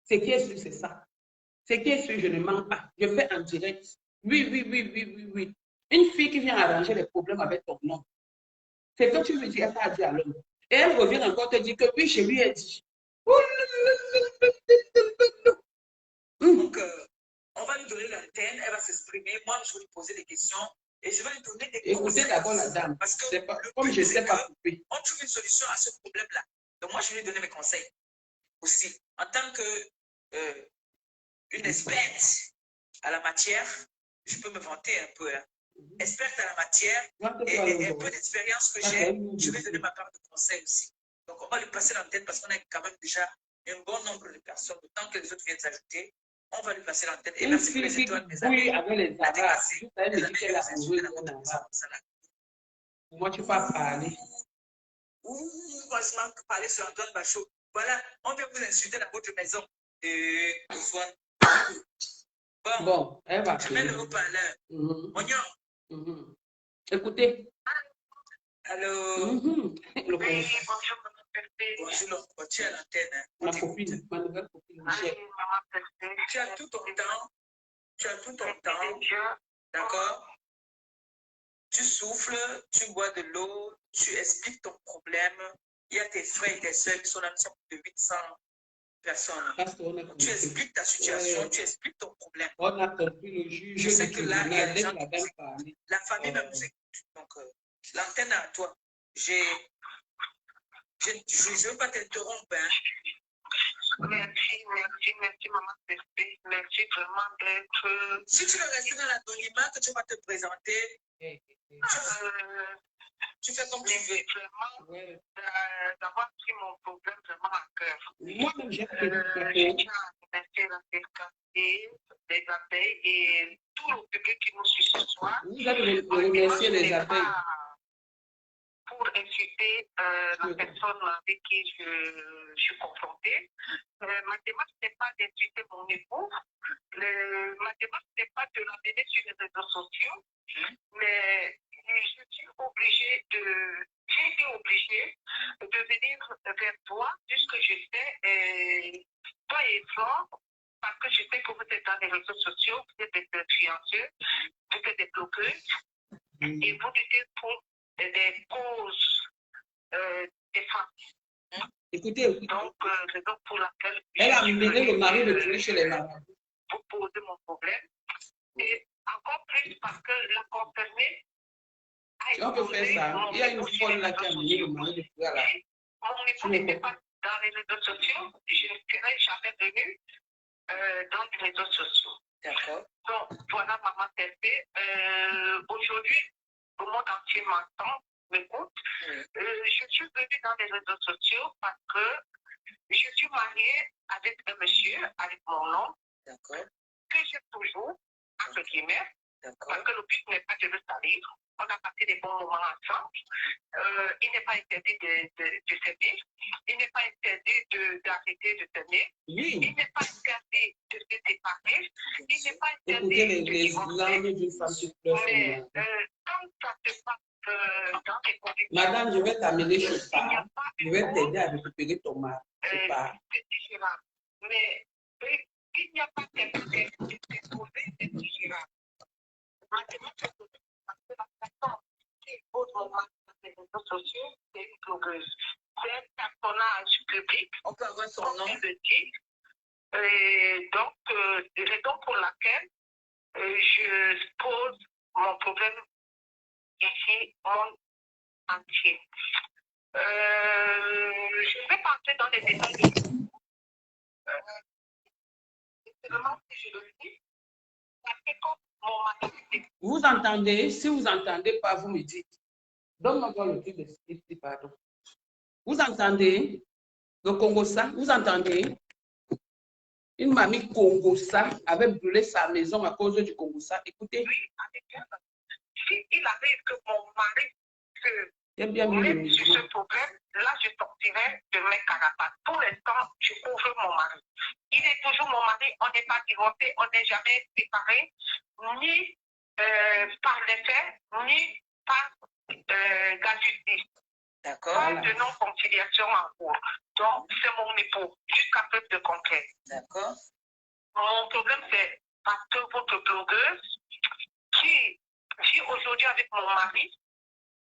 Ce qui est sûr, c'est ça. Ce qui est sûr, je ne mens pas. Je fais en direct. Oui. Une fille qui vient arranger les problèmes avec ton nom. C'est que tu me dis, elle t'a dit à l'homme. Et elle revient encore te dire que oui, je lui ai dit. Donc, on va lui donner l'antenne, elle va s'exprimer. Moi, je vais lui poser des questions et je vais lui donner des conseils. Écoutez d'abord la dame. Parce que pas, comme je ne sais pas couper. On trouve une solution à ce problème-là. Donc, moi, je vais lui donner mes conseils aussi. En tant que une experte à la matière, je peux me vanter un peu. Hein. Experte à la matière et un peu d'expérience que j'ai, je vais donner ma part de conseils aussi. Donc, on va lui passer l'antenne parce qu'on a quand même déjà un bon nombre de personnes. Autant que les autres viennent s'ajouter, on va lui passer l'antenne. Et merci pour les étoiles, mes amis. Oui, avec les arabes. Moi, tu vas parler. Moi, je parler sur Antoine Bachot. Voilà, on vient vous insulter dans votre maison. Bon, elle va. Je mets le haut-parleur. Oignon. Écoutez. Allô. Le oui, bonjour. Bonjour, tu as l'antenne. Ma copine, ma nouvelle copine. Tu as tout ton temps. Tu as tout ton temps. D'accord? Tu souffles, tu bois de l'eau, tu expliques ton problème. Il y a tes frères et tes soeurs qui sont dans une de 800 personnes. Tu expliques ta situation, tu expliques ton problème. On a compris le juge. Je sais que là, il y a des gens qui la famille même nous écoute. Donc, l'antenne à toi. Je ne veux pas t'interrompre. Hein. Merci, maman. Merci vraiment d'être. Si tu veux rester dans l'anonymat, que tu vas te présenter, tu fais comme tu veux. Vraiment, d'avoir pris mon problème vraiment à cœur. Moi-même, j'ai fait je tiens à remercier la fréquenté, les abeilles et tout le public qui nous suit ce soir. Vous allez remercier les abeilles. Pour insulter la personne avec qui je suis confrontée. Ma démarche n'est pas d'insulter mon époux. Ma démarche n'est pas de l'amener sur les réseaux sociaux. Mais j'ai été obligée de venir vers toi, puisque je sais, toi et Flore, parce que je sais que vous êtes dans les réseaux sociaux, vous êtes des influenceurs, vous êtes des blogueuses, et vous luttez pour des causes des femmes. Écoutez. Donc, raison pour laquelle elle a amené le mari de tuer chez les mamans. Pour poser mon problème. Et encore plus parce que la concernée a on peut faire ça. Il y a une folle là qui a amené le mari de tuer là. Mon époux n'était pas dans les réseaux sociaux. Je ne serais jamais venue dans les réseaux sociaux. D'accord. Donc, voilà, maman Télé. Aujourd'hui, le monde entier m'entend, m'écoute. Je suis venue dans les réseaux sociaux parce que je suis mariée avec un monsieur, avec mon nom, que j'ai toujours, entre guillemets, parce que le but n'est pas de le salir. on a passé des bons moments ensemble. Il n'est pas interdit de s'aimer. Il n'est pas interdit d'arrêter de s'aimer. Oui. Il n'est pas interdit de se séparer. Il n'est pas interdit Écoutez de les divorcer. larmes d'une femme qui pleure son Mais mari. quand ça se passe dans des conditions... Madame, je vais t'amener chez Il n'y a ça. pas Je vais t'aider à récupérer ton mari. C'est pas. c'est différent. Mais il n'y a pas quelqu'un qui est posé, c'est différent. Maintenant, parce que la personne qui pose mon mari sur les réseaux sociaux, c'est une blogueuse. C'est un personnage public. On peut avoir son nom. Le dit. Et donc, raison pour laquelle je pose mon problème ici, monde entier. Je ne vais pas entrer dans les détails. C'est vraiment si je le dis, parce que comme mon mari... Vous entendez? Si vous n'entendez pas, vous me dites. Donne-moi voir le truc de script, pardon. Vous entendez? Le Congo-Ça, vous entendez? Une mamie Congo-Ça avait brûlé sa maison à cause du Congo-Ça. Écoutez. Oui, avec elle. Si il arrive que mon mari se bien mette sur ce problème, là, je sortirai de mes carapaces. Pour l'instant, je couvre mon mari. Il est toujours mon mari, on n'est pas divorcé, on n'est jamais séparés, ni par les faits, ni par la justice. D'accord. Pas de non-conciliation en cours. Donc, c'est mon époux, jusqu'à preuve de concret. D'accord. Mon problème, c'est parce que votre blogueuse, qui vit aujourd'hui avec mon mari,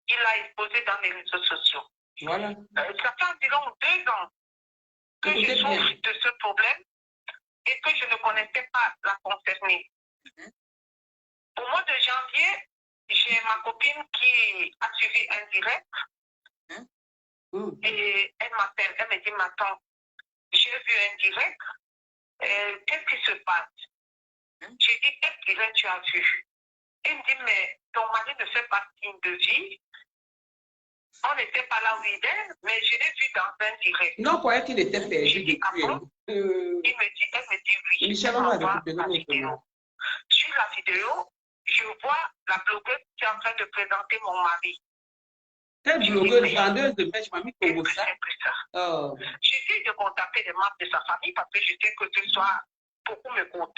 il l'a exposé dans les réseaux sociaux. Voilà. Ça fait environ 2 ans que je souffre de ce problème et que je ne connaissais pas la concernée. Au mois de janvier, j'ai ma copine qui a suivi un direct et elle m'appelle, elle me dit, ma tante, j'ai vu un direct, qu'est-ce qui se passe? J'ai dit, quel direct tu as vu? Elle me dit, mais ton mari ne fait pas signe de vie. On n'était pas là où il est, mais je l'ai vu dans un direct. Non, croyait qu'il était perdu depuis. Elle me dit oui. Michel, on va récupérer la vidéo. Sur la vidéo, je vois la blogueuse qui est en train de présenter mon mari. Quelle blogueuse, vendeuse de pêche, mamie Congo-Ça? Oh. J'essaie de contacter les membres de sa famille parce que je sais que ce soir, beaucoup me comptent.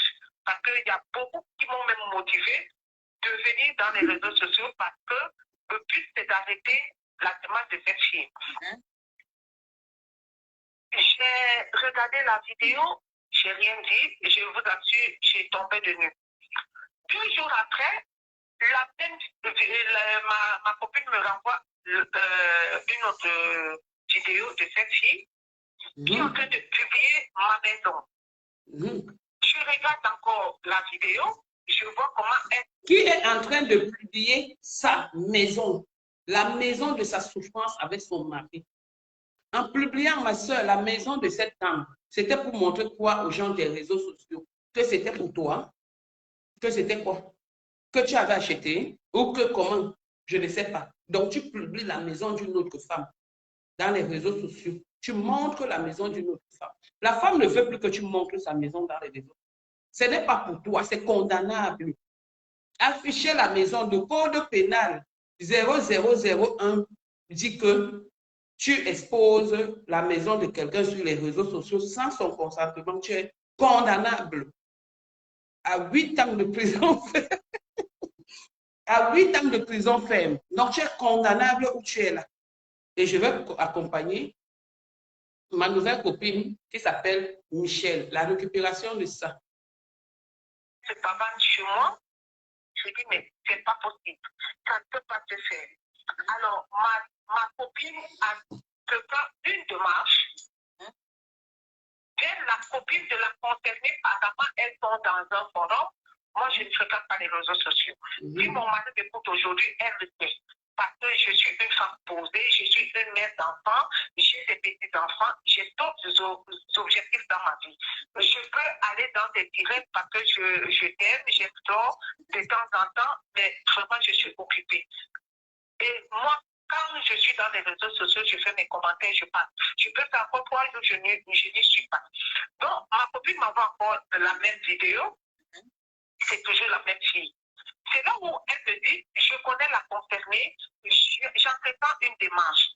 Parce qu'il y a beaucoup qui m'ont même motivé de venir dans les réseaux sociaux parce que le but, c'est d'arrêter la demande de cette fille. J'ai regardé la vidéo, j'ai rien dit, et je vous assure, j'ai tombé de nu. 2 jours après, ma copine me renvoie une autre vidéo de cette fille qui est en train de publier ma maison. Je regarde encore la vidéo, je vois comment elle... Qui est en train de publier sa maison, la maison de sa souffrance avec son mari. En publiant, ma soeur, la maison de cette dame, c'était pour montrer quoi aux gens des réseaux sociaux? Que c'était pour toi? Que c'était quoi? Que tu avais acheté? Ou que comment? Je ne sais pas. Donc, tu publies la maison d'une autre femme dans les réseaux sociaux. Tu montres la maison d'une autre femme. La femme ne veut plus que tu montres sa maison dans les réseaux. Ce n'est pas pour toi, c'est condamnable. Afficher la maison, le code pénal 0001 dit que tu exposes la maison de quelqu'un sur les réseaux sociaux sans son consentement, tu es condamnable à 8 ans de prison ferme. À 8 ans de prison ferme. Donc, tu es condamnable où tu es là. Et je vais accompagner ma nouvelle copine qui s'appelle Michel. La récupération de ça. C'est pas mal chez moi. Je dis, mais c'est pas possible. Ça ne peut pas se faire. Alors, ma copine a fait une démarche. Elle, la copine de la concernée, apparemment, elles sont dans un forum. Moi, je ne fréquente pas les réseaux sociaux. Si mon mari m'écoute aujourd'hui, elle le sait. Parce que je suis une femme posée, je suis une mère d'enfants, j'ai des petits-enfants, j'ai d'autres objectifs dans ma vie. Je peux aller dans des directs parce que je t'aime, j'explore de temps en temps, mais vraiment, je suis occupée. Et moi, quand je suis dans les réseaux sociaux, je fais mes commentaires, je parle. Je peux faire encore 3 jours, je n'y suis pas. Donc, ma copine m'envoie encore la même vidéo. C'est toujours la même fille. C'est là où elle me dit, je connais la concernée, j'entreprends une démarche.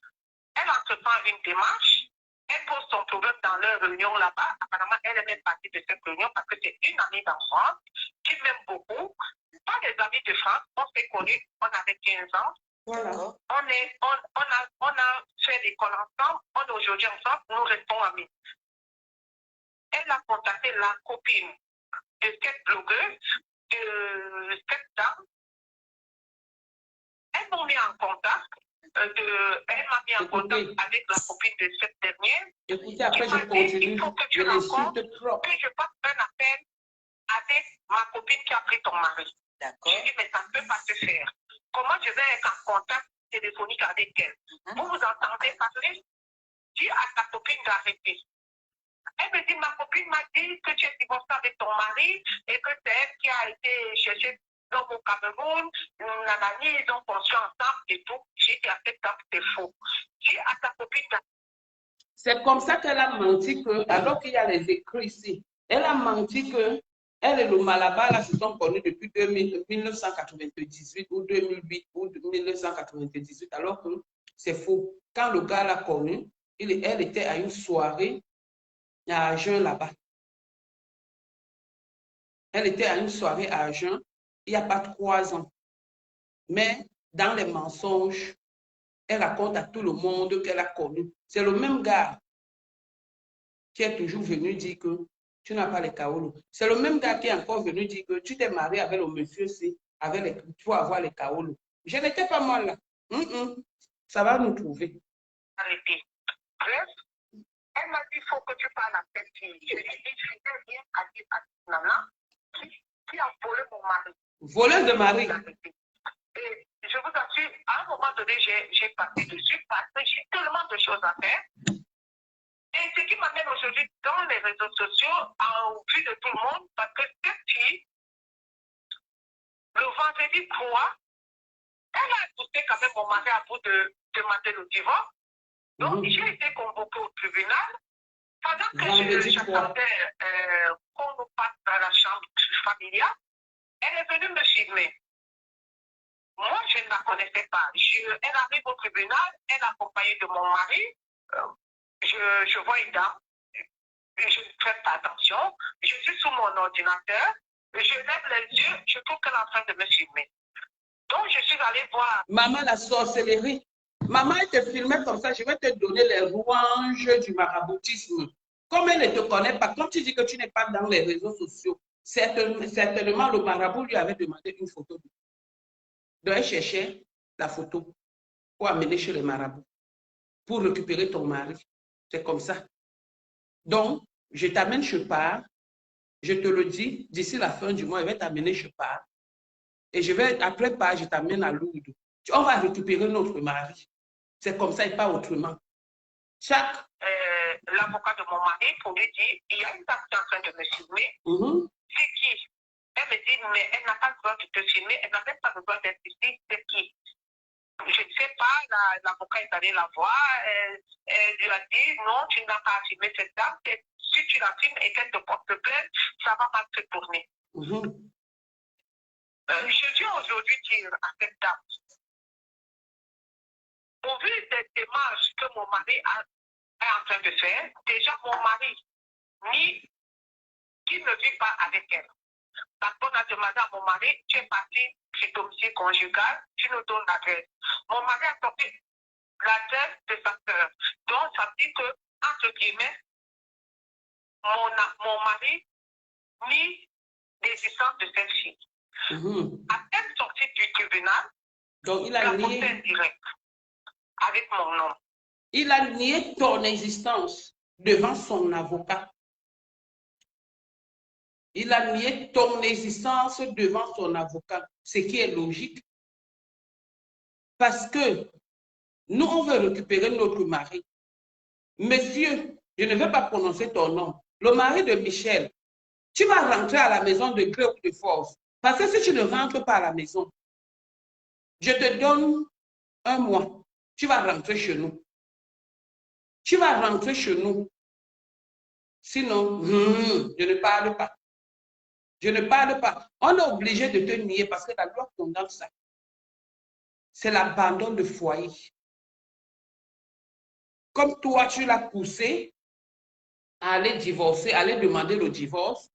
Elle entreprend une démarche, elle pose son problème dans leur réunion là-bas. Apparemment, elle est même partie de cette réunion parce que c'est une amie d'enfance qui m'aime beaucoup. Pas des amis de France, on s'est connus, on avait 15 ans. Voilà. On a fait l'école ensemble, on est aujourd'hui ensemble, nous restons amis. Elle a contacté la copine de cette blogueuse, de cette dame. Elles m'ont mis en contact. Elle m'a mis en contact avec la copine de cette dernière. Écoutez, après je continue. Il faut que tu rencontres, que je fasse un appel avec ma copine qui a pris ton mari. D'accord. Je dis, mais ça ne peut pas se faire. Comment je vais être en contact téléphonique avec elle? Vous vous entendez parler? Dis à ta copine d'arrêter. Elle me dit, ma copine m'a dit que tu es divorcée avec ton mari et que c'est elle qui a été chercher dans au Cameroun, nanani, ils ont conçu ensemble et tout. J'ai dit à cette dame, c'est faux. Dis à ta copine d'arrêter. C'est comme ça qu'elle a menti que, alors qu'il y a les écrits ici, elle a menti que elle et le Malabar là, se sont connus depuis 1998 ou 2008 ou 1998, alors que c'est faux. Quand le gars l'a connu, elle était à une soirée à Agen là-bas. Elle était à une soirée à Agen il n'y a pas 3 ans. Mais dans les mensonges, elle raconte à tout le monde qu'elle a connu. C'est le même gars qui est toujours venu dire que tu n'as pas les kaolos. C'est le même gars qui est encore venu dire que tu t'es marié avec le monsieur-ci, tu vas avoir les kaolos. Je n'étais pas moi là. Ça va nous trouver. Arrêtez. Bref, elle m'a dit, il faut que tu parles à cette fille. Je lui ai dit, je vais bien à dire à Nana qui a volé mon mari. Voleur de mari. Et je vous assure, à un moment donné, j'ai passé dessus parce que j'ai tellement de choses à faire. Et ce qui m'amène aujourd'hui dans les réseaux sociaux, au vu de tout le monde, parce que cette fille, le vendredi 3, elle a poussé quand même mon mari à bout de demander le divorce. Donc, j'ai été convoquée au tribunal. Pendant que j'attendais qu'on nous passe dans la chambre familiale, elle est venue me filmer. Moi, je ne la connaissais pas. Elle arrive au tribunal, elle est accompagnée de mon mari. Je vois une dame, je ne prête pas attention. Je suis sous mon ordinateur, je lève les yeux, je trouve qu'elle est en train de me filmer. Donc, je suis allée voir. Maman, la sorcellerie. Maman, elle te filmait comme ça, je vais te donner les rouages du maraboutisme. Comme elle ne te connaît pas, comme tu dis que tu n'es pas dans les réseaux sociaux, certainement le marabout lui avait demandé une photo. Donc, elle cherchait la photo pour amener chez les marabouts, pour récupérer ton mari. C'est comme ça. Donc, je t'amène chez Par, je te le dis, d'ici la fin du mois, je vais t'amener chez Par. Et après Par, je t'amène à Lourdes. On va récupérer notre mari. C'est comme ça et pas autrement. L'avocat de mon mari pour lui dire, il y a une dame qui est en train de me filmer. C'est qui? Elle me dit, mais elle n'a pas besoin de te filmer, elle n'a même pas besoin d'être ici. C'est qui? Je ne sais pas, l'avocat est allé la voir, elle lui a dit, non, tu n'as pas à filmer cette dame. Si tu la filmes et qu'elle te porte plainte, ça va mal se tourner. Je viens aujourd'hui dire à cette dame, au vu des démarches que mon mari est en train de faire, déjà mon mari, qui ne vit pas avec elle. Parce qu'on a demandé à mon mari, tu es parti chez domicile conjugal, tu nous donnes l'adresse. Mon mari a sorti l'adresse de sa sœur. Donc, ça dit que, entre guillemets, mon mari nie l'existence de cette fille. À peine sorti du tribunal, donc il a nié direct avec mon nom. Il a nié ton existence devant son avocat. Il a nié ton existence devant son avocat, ce qui est logique. Parce que nous, on veut récupérer notre mari. Monsieur, je ne vais pas prononcer ton nom. Le mari de Michel, tu vas rentrer à la maison de gré ou de force. Parce que si tu ne rentres pas à la maison, je te donne 1 mois. Tu vas rentrer chez nous. Tu vas rentrer chez nous. Sinon, je ne parle pas. Je ne parle pas. On est obligé de te nier parce que la loi condamne ça. C'est l'abandon de foyer. Comme toi, tu l'as poussé à aller divorcer, à aller demander le divorce,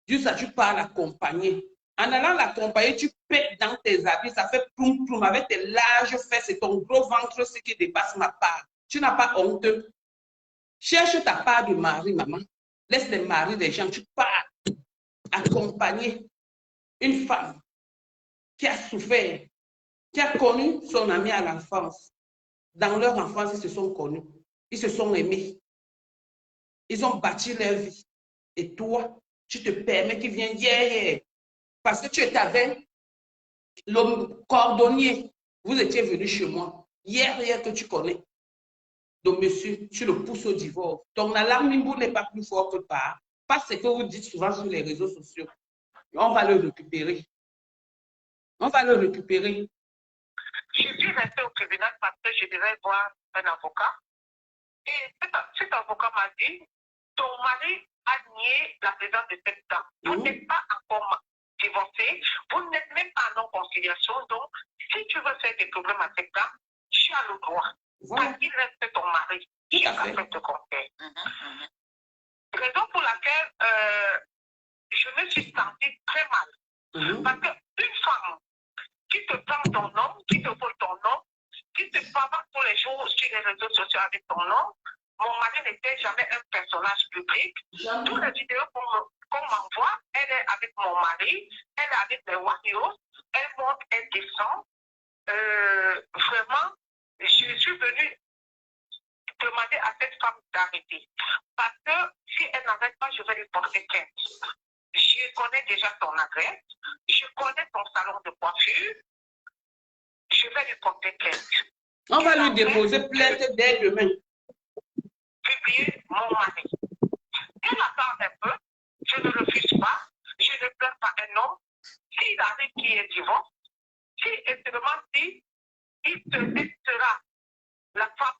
juste ça, tu pars l'accompagner. En allant l'accompagner, tu pètes dans tes habits, ça fait ploum ploum avec tes larges fesses et ton gros ventre, ce qui dépasse ma part. Tu n'as pas honte. Cherche ta part de mari, maman. Laisse les maris des gens. Tu pars accompagner une femme qui a souffert, qui a connu son ami à l'enfance. Dans leur enfance, ils se sont connus. Ils se sont aimés. Ils ont bâti leur vie. Et toi, tu te permets qu'ils viennent hier, parce que tu étais avec le cordonnier. Vous étiez venu chez moi. Hier que tu connais. Donc, monsieur, tu le pousses au divorce. Ton alarme Nimbo n'est pas plus fort que pas. Pas ce que vous dites souvent sur les réseaux sociaux. On va le récupérer. On va le récupérer. Je suis restée au tribunal parce que je devais voir un avocat. Et cet avocat m'a dit, ton mari a nié la présence de cette dame. Vous n'êtes pas encore divorcé, vous n'êtes même pas en non-conciliation. Donc, si tu veux faire des problèmes avec cette dame, tu as le droit. Voilà. Parce qu'il reste ton mari. Tout à fait. Te conseil. Raison pour laquelle je me suis sentie très mal. Parce qu'une femme qui te prend ton nom, qui te vole ton nom, qui te parle tous les jours sur les réseaux sociaux avec ton nom, mon mari n'était jamais un personnage public. Toutes les vidéos qu'on m'envoie, elle est avec mon mari, elle est avec les warriors, elle monte, elle descend. Vraiment, je suis venue demander à cette femme d'arrêter. Parce que si elle n'arrête pas, je vais lui porter plainte. Je connais déjà son adresse, je connais son salon de coiffure, je vais lui porter plainte. On va lui déposer plainte dès demain. Publier mon mari. Elle attend un peu, je ne refuse pas, je ne pleure pas un homme. S'il arrive qu'il est divorce, si effectivement si il sera la femme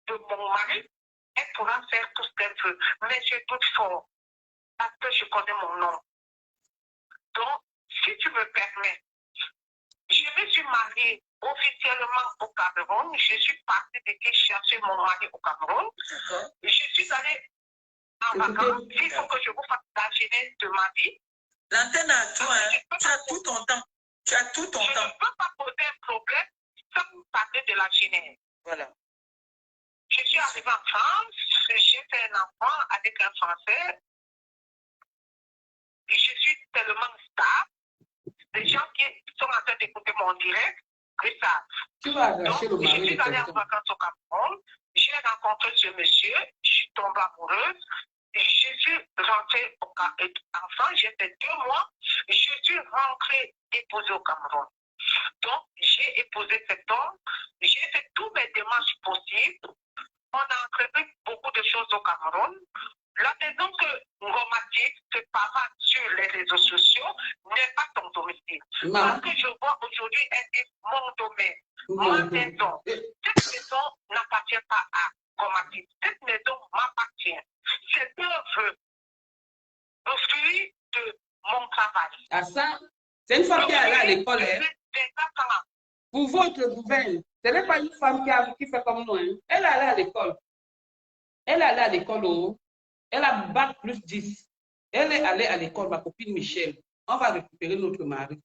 de mon mari, elle pourra faire tout ce qu'elle veut. Mais je doute fort parce que je connais mon nom. Donc, si tu me permets, je me suis mariée officiellement au Cameroun. Je suis partie de chercher mon mari au Cameroun. Je suis allée en vacances. Il faut que je vous fasse la genèse de ma vie. L'antenne à toi, hein. Tu as tout ton temps. Tu as tout ton temps. Je ne peux pas poser un problème sans vous parler de la genèse. Voilà. Je suis arrivée en France. J'ai fait un enfant avec un Français. Je suis tellement stable. Les gens qui sont en train d'écouter mon direct le savent. Donc, je suis allée en vacances au Cameroun. J'ai rencontré ce monsieur. Je suis tombée amoureuse. Je suis rentrée en France. J'ai fait 2 mois. Je suis rentrée épousée au Cameroun. Donc, j'ai épousé cet homme. J'ai fait toutes mes démarches possibles. On a entrepris beaucoup de choses au Cameroun. La maison que Ngomatique te parle sur les réseaux sociaux n'est pas ton domicile. Parce que je vois aujourd'hui, elle dit mon domaine, ma maison. Cette maison n'appartient pas à Ngomatique. Cette maison m'appartient. C'est un vœu, le fruit de mon travail. Ah ça, c'est une femme qui est allée à l'école. Pour votre nouvelle, ce n'est pas une femme qui fait comme nous. Hein. Elle est allée à l'école. Elle est allée à l'école. Elle a bac plus 10. Elle est allée à l'école, ma copine Michel. On va récupérer notre mari.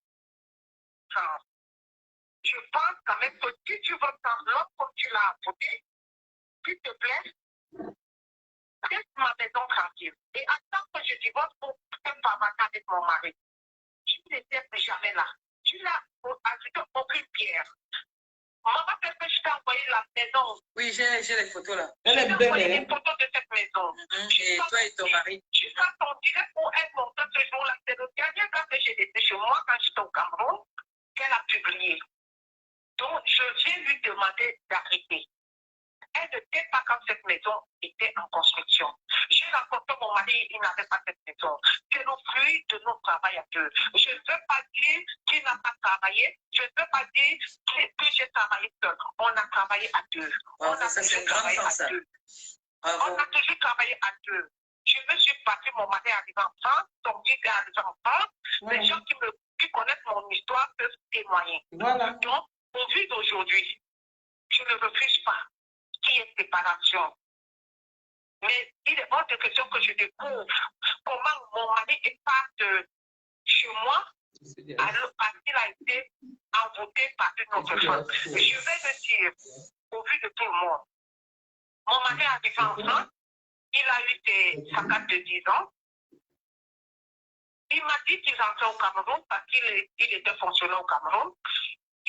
Je pense quand même que si tu veux prendre l'autre comme tu l'as voté, s'il te plaît, laisse ma maison tranquille. Et attends que je divorce pour faire pavage avec mon mari. Tu n'étais jamais là. Tu n'as ajouté aucune pierre. Maman, peut-être que je t'ai envoyé la maison. Oui, j'ai les photos là. Elle est belle. Je t'ai envoyé les photos de cette maison. Et toi et ton mari. Je passe ton direct pour elle montrer ce jour-là. C'est le dernier cas que j'ai laissé chez moi quand j'étais au Cameroun qu'elle a publié. Donc, je viens lui demander d'arrêter. Elle n'était pas quand cette maison était en construction. J'ai rencontré mon mari, il n'avait pas cette maison. C'est le fruit de notre travail à deux. Je ne veux pas dire qu'il n'a pas travaillé. Je ne veux pas dire que j'ai travaillé seul. On a travaillé à deux. On a toujours travaillé à deux. On a toujours travaillé à deux. Je me suis partie, mon mari est arrivé en France, donc aujourd'hui des enfants, les gens qui connaissent mon histoire peuvent témoigner. Voilà. Donc, au vu d'aujourd'hui, je ne refuse pas qu'il y ait séparation. Mais il est hors de question que je découvre comment mon mari est parti chez moi alors parce qu'il a été envoûté par une autre femme. Je vais le dire au vu de tout le monde. Mon mari est arrivé en France, il a eu sa carte de 10 ans. Il m'a dit qu'il rentrait au Cameroun parce qu'il était fonctionnaire au Cameroun.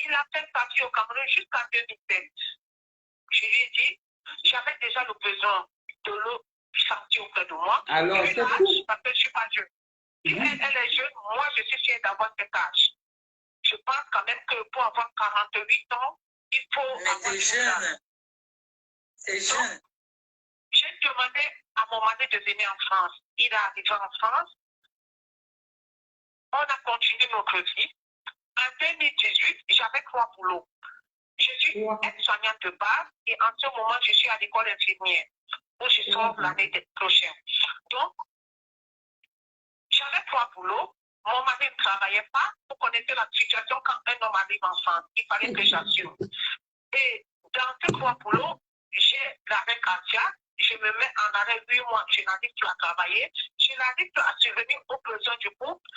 Il a fait sa vie au Cameroun jusqu'en 2007. Je lui ai dit, j'avais déjà le besoin de l'eau sortir auprès de moi. Alors, c'est tout. Parce que je ne suis pas jeune. Si elle est jeune, moi je suis fière d'avoir cet âge. Je pense quand même que pour avoir 48 ans, il faut... Mais t'es jeune. C'est jeune. J'ai demandé à mon mari de venir en France. Il est arrivé en France. On a continué notre vie. En 2018, j'avais 3 boulots. Je suis aide-soignante de base et en ce moment, je suis à l'école infirmière où je sors l'année prochaine. Donc, j'avais 3 boulots. Mon mari ne travaillait pas pour connaître la situation quand un homme arrive en France. Il fallait que j'assure. Et dans ces 3 boulots, j'ai l'arrêt cardiaque. Je me mets en arrêt 8 mois. Je n'arrive plus à travailler. Je n'arrive plus à survenir aux besoins du couple.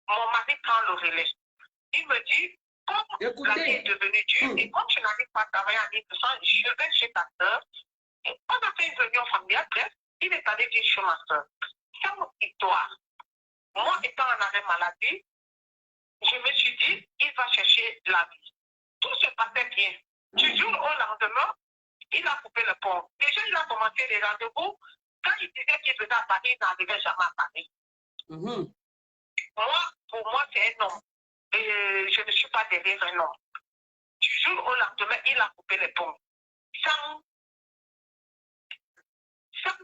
Mon mari prend le relais. Il me dit, comme la vie est devenue dure et comme je n'arrive pas à travailler en 100%, je vais chez ta soeur. Et on a fait une réunion familiale, bref, il est allé dire chez ma soeur. C'est mon histoire. Moi, étant en arrêt maladie, je me suis dit, il va chercher la vie. Tout se passait bien. Du jour au lendemain, il a coupé le pont. Déjà, il a commencé les rendez-vous. Quand il disait qu'il venait à Paris, il n'arrivait jamais à Paris. Moi, pour moi, c'est un homme. Et je ne suis pas derrière un homme. Du jour au lendemain, il a coupé les ponts. Sans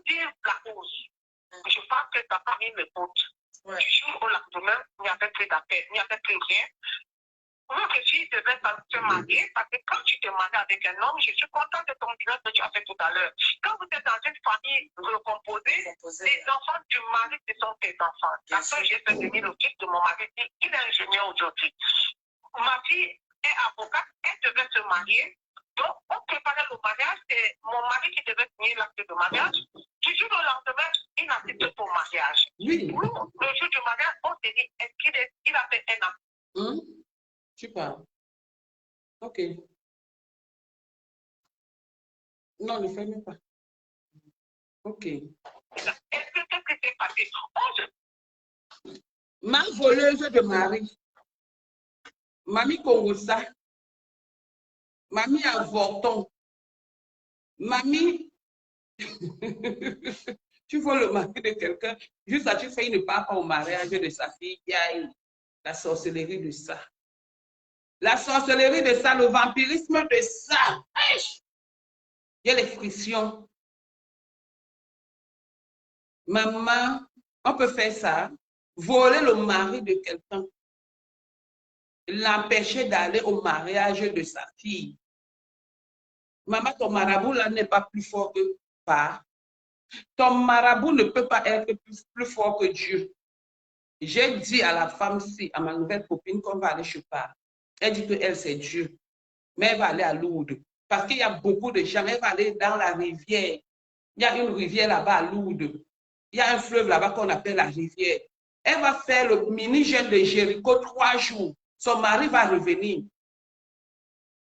dire la cause. Je pense que ta famille m'écoute. Du jour au lendemain, il n'y avait plus d'appel, il n'y avait plus rien. Moi, je suis devait se marier parce que quand tu te maries avec un homme, je suis contente de ton bilan que tu as fait tout à l'heure. Quand vous êtes dans une famille recomposée, les enfants du mari, ce sont tes enfants. Après, j'ai fait venir le fils de mon mari, il est ingénieur aujourd'hui. Ma fille est avocate, elle devait se marier. Donc, on préparait le mariage, c'est mon mari qui devait signer l'acte de mariage. Du jour au lendemain, il n'a fait tout pour le mariage. Oui. Nous, le jour du mariage, on s'est dit, est-ce qu'il a fait un an? Tu parles. Ok. Non, ne ferme pas. Ok. Est-ce que qu'est-ce qui s'est passé? Ma voleuse de mari. Mamie Congossa. Mamie avorton. Mamie. Tu vois le mari de quelqu'un. Juste là, tu fais une part au mariage de sa fille. Il y a la sorcellerie de ça. La sorcellerie de ça, le vampirisme de ça. Il y a les frictions. Maman, on peut faire ça. Voler le mari de quelqu'un. L'empêcher d'aller au mariage de sa fille. Maman, ton marabout là n'est pas plus fort que pas. Ton marabout ne peut pas être plus fort que Dieu. J'ai dit à la femme-ci, à ma nouvelle copine, qu'on va aller chez Pâques. Elle dit qu'elle, c'est Dieu. Mais elle va aller à Lourdes. Parce qu'il y a beaucoup de gens. Elle va aller dans la rivière. Il y a une rivière là-bas à Lourdes. Il y a un fleuve là-bas qu'on appelle la rivière. Elle va faire le mini-jeûne de Jéricho 3 jours. Son mari va revenir.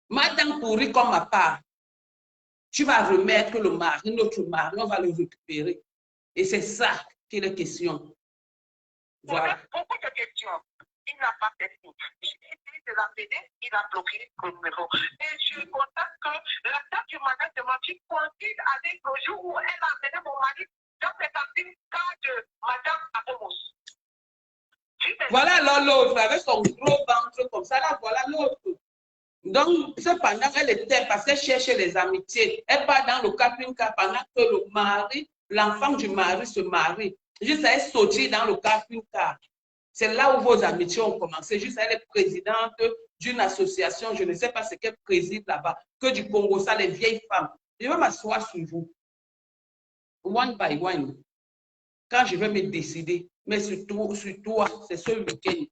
Madame pourrie comme ma part. Tu vas remettre le mari, notre mari, on va le récupérer. Et c'est ça qui est la question. Voilà. Beaucoup de questions. Il n'a pas fait tout. J'ai essayé de l'appeler, il a bloqué le numéro. Et je suis contente que la date du mariage de ma fille coïncide avec le jour où elle a amené mon mari dans cette cas de Madame Abomos. Voilà alors l'autre, avec son gros ventre comme ça, là, voilà l'autre. Donc, cependant, elle était, parce qu'elle cherchait les amitiés. Elle part dans le camping-car pendant que le mari, l'enfant du mari se marie. Juste elle est sortie dans le camping-car. C'est là où vos amitiés ont commencé. Juste elle est présidente d'une association, je ne sais pas ce qu'elle préside là-bas, que du Congo, ça, les vieilles femmes. Je vais m'asseoir sur vous. One by one. Quand je vais me décider. Mais sur toi, c'est ce week-end.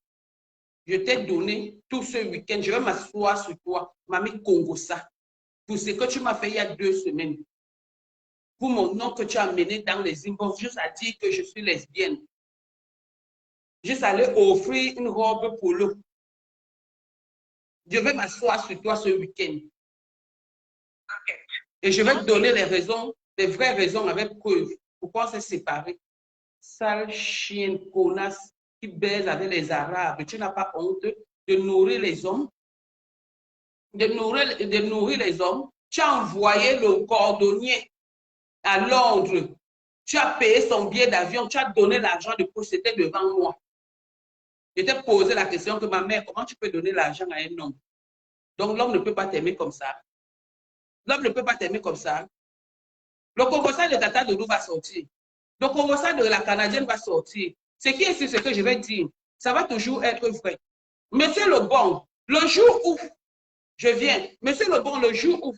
Je t'ai donné tout ce week-end. Je vais m'asseoir sur toi, Mamie Congosa, pour ce que tu m'as fait il y a 2 semaines. Pour mon nom que tu as mené dans les inbox, juste à dire que je suis lesbienne. Juste aller offrir une robe polo. Je vais m'asseoir sur toi ce week-end. Et je vais te donner les raisons, les vraies raisons avec preuve. Pourquoi on s'est séparés? Sale chienne, connasse, qui baise avec les Arabes. Tu n'as pas honte de nourrir les hommes? De nourrir les hommes? Tu as envoyé le cordonnier à Londres. Tu as payé son billet d'avion. Tu as donné l'argent de poche. C'était devant moi. Je t'ai posé la question que ma mère, comment tu peux donner l'argent à un homme? Donc l'homme ne peut pas t'aimer comme ça. L'homme ne peut pas t'aimer comme ça. Le Congosa de Tata Doudou va sortir. Le Congosa de la Canadienne va sortir. Ce qui est sur ce que je vais dire, ça va toujours être vrai. Monsieur le bon, le jour où je viens, monsieur le bon, le jour où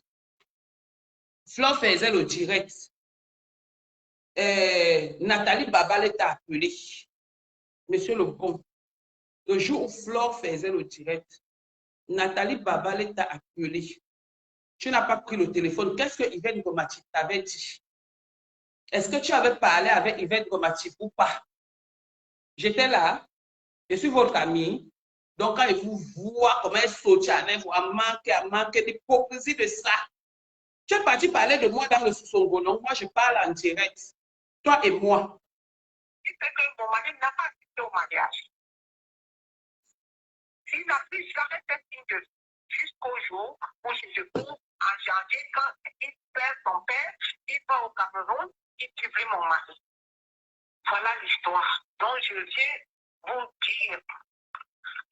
Flo faisait le direct, Nathalie Babal t'a appelé. Monsieur le bon, le jour où Flo faisait le direct, Nathalie Babal t'a appelé. Tu n'as pas pris le téléphone. Qu'est-ce que Yvette Gomatif t'avait dit? Est-ce que tu avais parlé avec Yvette Gomatif ou pas? J'étais là, je suis votre amie. Donc, quand je vous vois comment elle saute à manquer d'hypocrisie de ça. Tu es parti parler de moi dans le sous-son. Moi, je parle en direct. Toi et moi. C'est que mon mari n'a pas assisté au mariage. Il n'a plus jamais fait signe de jusqu'au jour où je découvre en janvier quand il perd son père, il va au Cameroun, il publie mon mari. Voilà l'histoire. Donc je viens vous dire,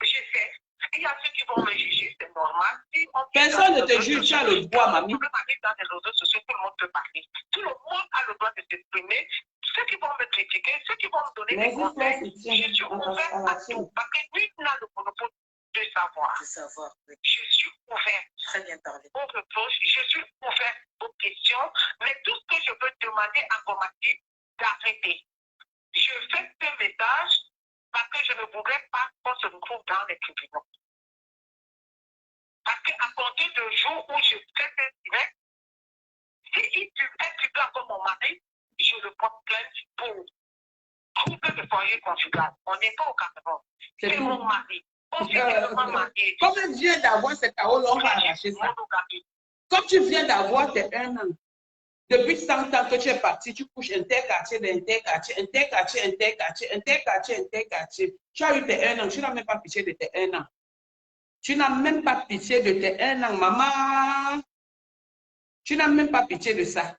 je sais, il y a ceux qui vont me juger, c'est normal. Si personne ne te juge, tu as le droit, mamie. Tout le monde dans les réseaux sociaux, tout le monde peut parler. Tout le monde a le droit de s'exprimer. Ceux qui vont me critiquer, ceux qui vont me donner des conseils, je suis ouvert à tout. Parce que nul n'a le monopole de savoir. Oui. Je suis ouvert. Très bien parlé. Aux reproches, je suis ouvert aux questions, mais tout ce que je peux demander à Gomatif, d'arrêter. Je fais ce message parce que je ne voudrais pas qu'on se retrouve dans les tribunaux. Parce qu'à compter du jour où je fais ce direct, si il est public comme mon mari, je le porte plainte pour trouble de foyer conjugal. On n'est pas au Cameroun. C'est mon mari. Comme tu viens d'avoir cette parole, on va arracher ça. Comme tu viens d'avoir tes 1 an, depuis 100 ans que tu es parti, tu couches interquartier, interquartier. Tu as eu tes 1 an, tu n'as même pas pitié de tes 1 an. Tu n'as même pas pitié de tes 1 an, maman. Tu n'as même pas pitié de ça.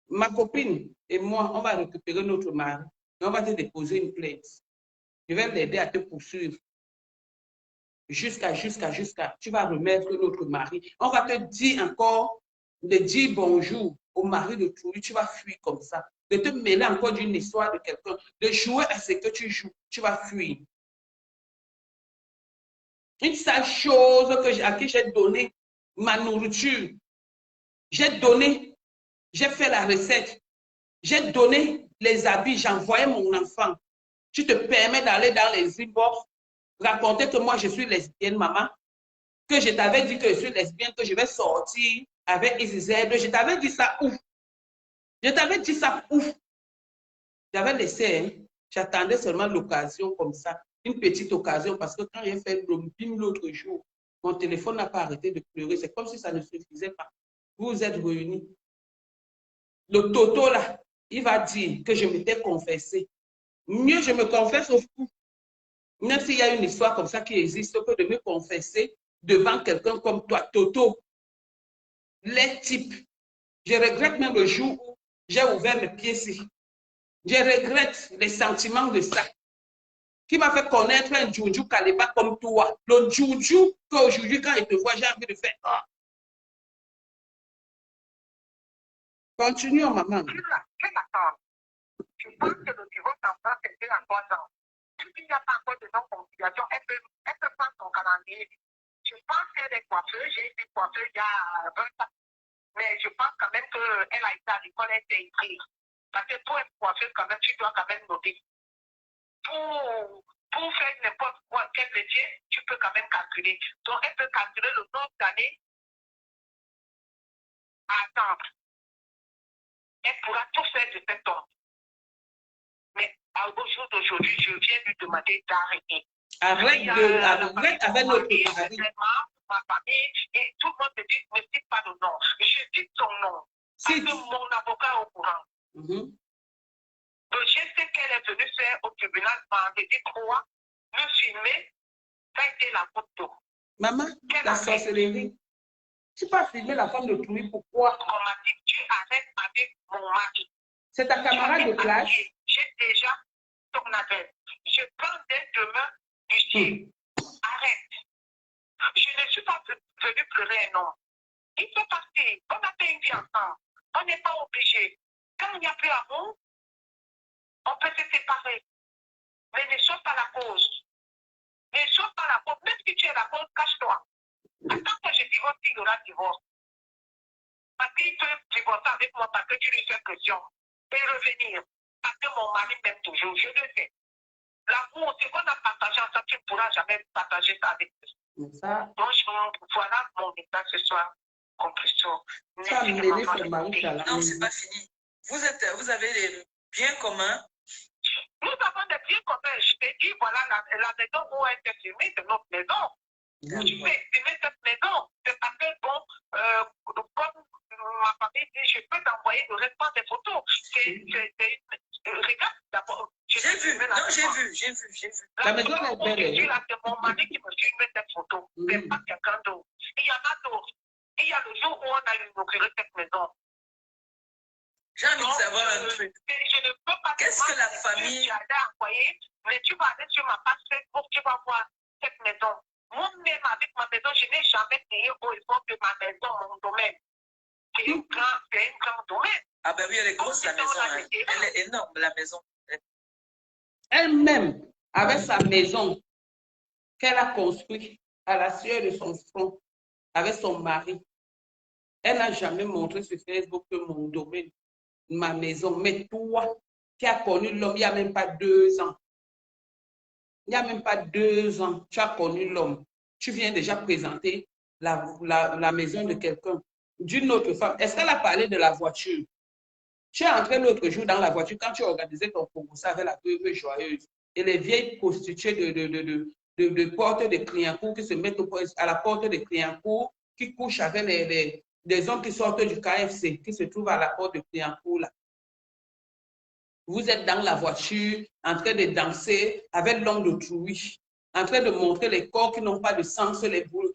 Ma copine et moi, on va récupérer notre mari et on va te déposer une plainte. Je vais l'aider à te poursuivre. Jusqu'à. Tu vas remettre notre mari. On va te dire encore de dire bonjour au mari de Toulouse. Tu vas fuir comme ça. De te mêler encore d'une histoire de quelqu'un. De jouer à ce que tu joues. Tu vas fuir. Une seule chose à qui j'ai donné ma nourriture. J'ai donné, j'ai fait la recette. J'ai donné les habits, j'ai envoyé mon enfant. Tu te permets d'aller dans les inbox, raconter que moi je suis lesbienne, maman, que je t'avais dit que je suis lesbienne, que je vais sortir avec Isabelle. Je t'avais dit ça ouf. Je t'avais dit ça ouf. J'avais laissé, hein? J'attendais seulement l'occasion comme ça, une petite occasion, parce que quand j'ai fait le bim l'autre jour, mon téléphone n'a pas arrêté de pleurer. C'est comme si ça ne suffisait pas. Vous êtes réunis. Le Toto là, il va dire que je m'étais confessé. Mieux je me confesse au fou. Même s'il y a une histoire comme ça qui existe, que de me confesser devant quelqu'un comme toi, Toto. Les types. Je regrette même le jour où j'ai ouvert mes pieds ici. Je regrette les sentiments de ça. Qui m'a fait connaître un Djoudjou Kaleba comme toi. Le Djoudjou qu'aujourd'hui, quand il te voit, j'ai envie de faire. Ah. Continuons, maman. Je pense que le divorce en France, c'est en 3 ans. S'il n'y a pas encore de non-conciliation, elle peut prendre son calendrier. Je pense qu'elle est coiffeuse. J'ai été coiffeuse il y a 20 ans. Mais je pense quand même qu'elle a été à l'école, elle s'est écrite. Parce que pour être coiffeuse, quand même, tu dois quand même noter. pour faire n'importe quoi, quel métier, tu peux quand même calculer. Donc, elle peut calculer le nombre d'années à attendre. Elle pourra tout faire de cet homme. Mais au jour d'aujourd'hui, je viens lui demander d'arrêter. Arrête avec notre mari. Ma famille, et tout le monde me dit, ne cite pas le nom. Je cite son nom. Parce que mon avocat est au courant. Le geste qu'elle est venue faire au tribunal vendredi 3, me filmer, ça a été la photo. Maman, la sorcellerie. Tu peux pas filmer la femme d'autrui, pourquoi? On m'a dit, tu arrêtes avec mon mari. C'est ta camarade de classe? J'ai déjà ton appel. Je prends dès demain du ciel. Arrête. Je ne suis pas venue pleurer un homme. Il faut partir. On a fait une vie ensemble. On n'est pas obligé. Quand il n'y a plus d'amour, on peut se séparer. Mais ne sois pas la cause. Ne sois pas la cause. Même si tu es la cause, cache-toi. Attends que je divorce, il y aura divorce. Parce qu'il peut divorcer avec moi parce que tu lui fais pression. Et revenir. Parce que mon mari m'aime toujours. Je le sais. L'amour, c'est qu'on a partagé ensemble, tu ne pourras jamais partager ça avec lui. Donc, voilà mon état ce soir. Conclusion. Non, c'est pas fini. Vous avez des biens communs. Nous avons des biens communs. Je t'ai dit, voilà, la maison où elle est filmée, c'est notre maison. Tu peux estimer cette maison. C'est parce que, bon, comme ma famille dit, je peux t'envoyer le restant des photos. Regarde d'abord. J'ai vu. La maison est belle. C'est mon mari qui me filme cette photo. C'est pas quelqu'un d'autre. Il y en a d'autres. Il y a le jour où on a inauguré cette maison. J'ai envie de savoir un truc. Je ne peux pas. Qu'est-ce que la famille. Mais tu vas aller sur ma page Facebook, tu vas voir cette maison. Moi-même, avec ma maison, je n'ai jamais payé au effort de ma maison, mon domaine. C'est un grand domaine. Ah ben oui, elle est grosse la maison. Hein. Elle est énorme, la maison. Elle-même, avec sa maison qu'elle a construite à la sueur de son front, avec son mari, elle n'a jamais montré sur Facebook que mon domaine, ma maison. Mais toi, qui as connu l'homme il n'y a même pas 2 ans, il n'y a même pas 2 ans, tu as connu l'homme. Tu viens déjà présenter la maison de quelqu'un, d'une autre femme. Est-ce qu'elle a parlé de la voiture? Tu es entré l'autre jour dans la voiture quand tu organisais ton concours avec la veuve joyeuse et les vieilles prostituées de porte de Clignancourt qui se mettent à la porte de Clignancourt, qui couchent avec des hommes qui sortent du KFC, qui se trouvent à la porte de Clignancourt là. Vous êtes dans la voiture, en train de danser avec l'homme d'autrui, en train de montrer les corps qui n'ont pas de sang sur les boules.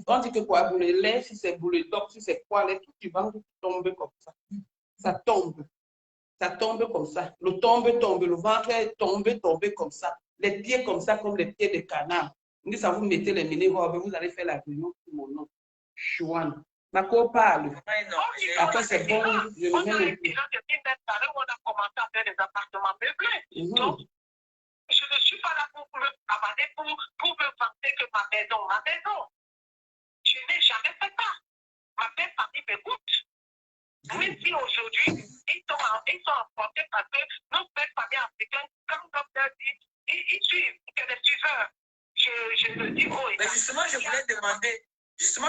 On dit que quoi, les lèvres, si c'est boule d'or, si c'est quoi, les trucs du ventre qui tombent comme ça. Ça tombe comme ça. Le tombe, le ventre est tombé comme ça. Les pieds comme ça, comme les pieds de canard. Vous ça vous mettez les mini-robes, vous allez faire la réunion pour mon nom. Chouane. Ma co parle. Après, c'est bon. Je on a commencé à faire des appartements meublés. Donc, je ne suis pas là pour me travailler, pour me penser que ma maison. Je n'ai jamais fait ça. Ma belle famille m'écoute. Même si aujourd'hui, ils sont emportés parce que nos belles familles africaines, comme docteur dit, ils suivent, que les suiveurs. Je le dis haut et mais justement,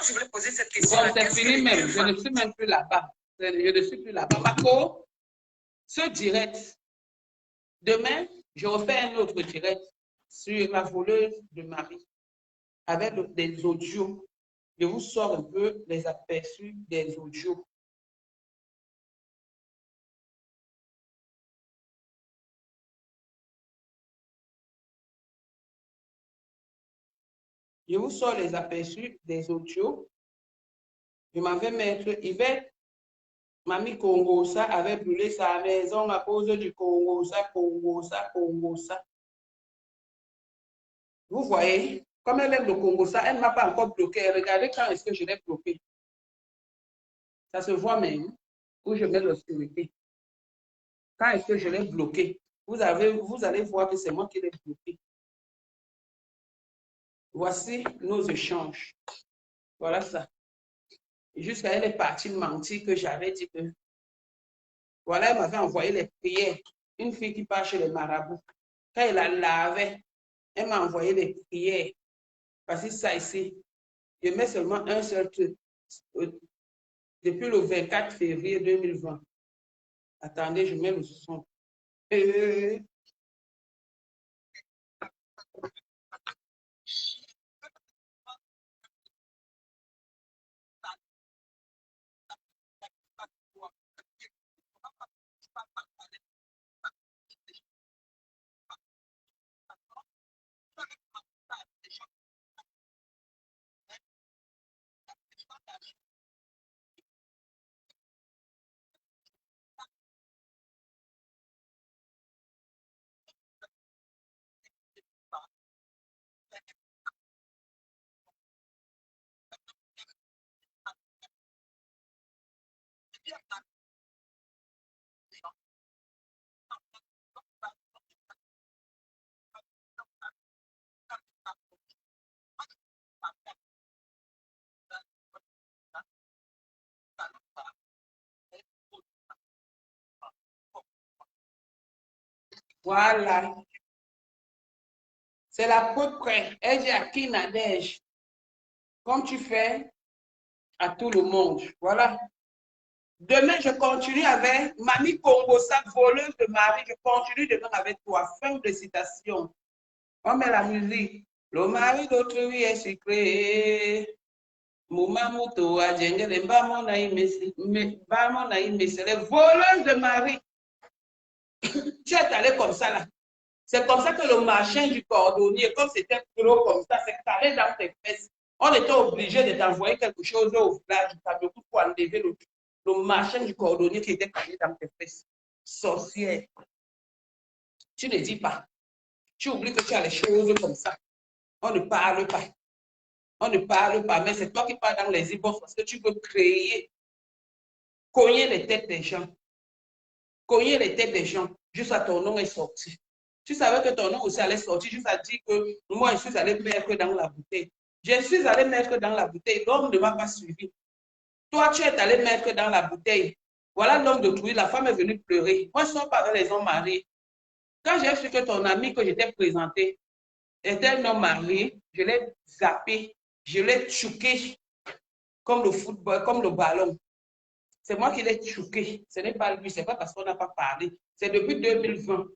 je voulais poser cette question. Bon, c'est fini même. Je ne suis même plus là-bas. Je ne suis plus là-bas. Marco, ce direct, demain, je refais un autre direct sur la voleuse de Marie avec des audios. Je vous sors un peu les aperçus des audios. Je vous sors les aperçus des audios. Je m'en vais mettre Yvette. Mamie Congosa avait brûlé sa maison à cause du Congosa. Vous voyez, comme elle aime le Congosa, elle ne m'a pas encore bloqué. Regardez quand est-ce que je l'ai bloqué. Ça se voit même où je mets l'obscurité. Quand est-ce que je l'ai bloqué? Vous allez voir que c'est moi qui l'ai bloqué. Voici nos échanges. Voilà ça. Jusqu'à elle est partie mentir que j'avais dit que. Voilà, elle m'avait envoyé les prières. Une fille qui part chez les marabouts. Quand il la lavait, elle m'a envoyé des prières. Parce que ça ici, je mets seulement un seul truc. Depuis le 24 février 2020. Attendez, je mets le son. Voilà. C'est la peu près. Elle dit à qui Nadège, comme tu fais à tout le monde. Voilà. Demain, je continue avec Mamie Congo, sa voleuse de mari. Je continue demain avec toi. Fin de citation. On met la musique. Le mari d'autrui est sucré. Momamoto a djengele mbamo na imesi. Mbamo na imesi. Les voleuses de mari. Tu es allé comme ça là. C'est comme ça que le machin du cordonnier, comme c'était gros comme ça, c'est allé dans tes fesses. On était obligé de t'envoyer quelque chose au village. Tu as beaucoup pour enlever le machin du cordonnier qui était allé dans tes fesses. Sorcière. Tu ne dis pas. Tu oublies que tu as les choses comme ça. On ne parle pas. On ne parle pas. Mais c'est toi qui parles dans les inbox parce que tu veux créer, cogner les têtes des gens. Cogner les têtes des gens. Juste à ton nom est sorti. Tu savais que ton nom aussi allait sortir. Juste à dire que moi, je suis allé mettre dans la bouteille. Je suis allé mettre dans la bouteille. L'homme ne m'a pas suivi. Toi, tu es allé mettre dans la bouteille. Voilà l'homme d'autrui. La femme est venue pleurer. Moi, je ne sors pas avec les hommes mariés. Quand j'ai su que ton ami que j'étais présenté était un homme marié, je l'ai zappé. Je l'ai chouqué comme le football, comme le ballon. C'est moi qui l'ai chouqué. Ce n'est pas lui. Ce n'est pas parce qu'on n'a pas parlé. C'est depuis 2020.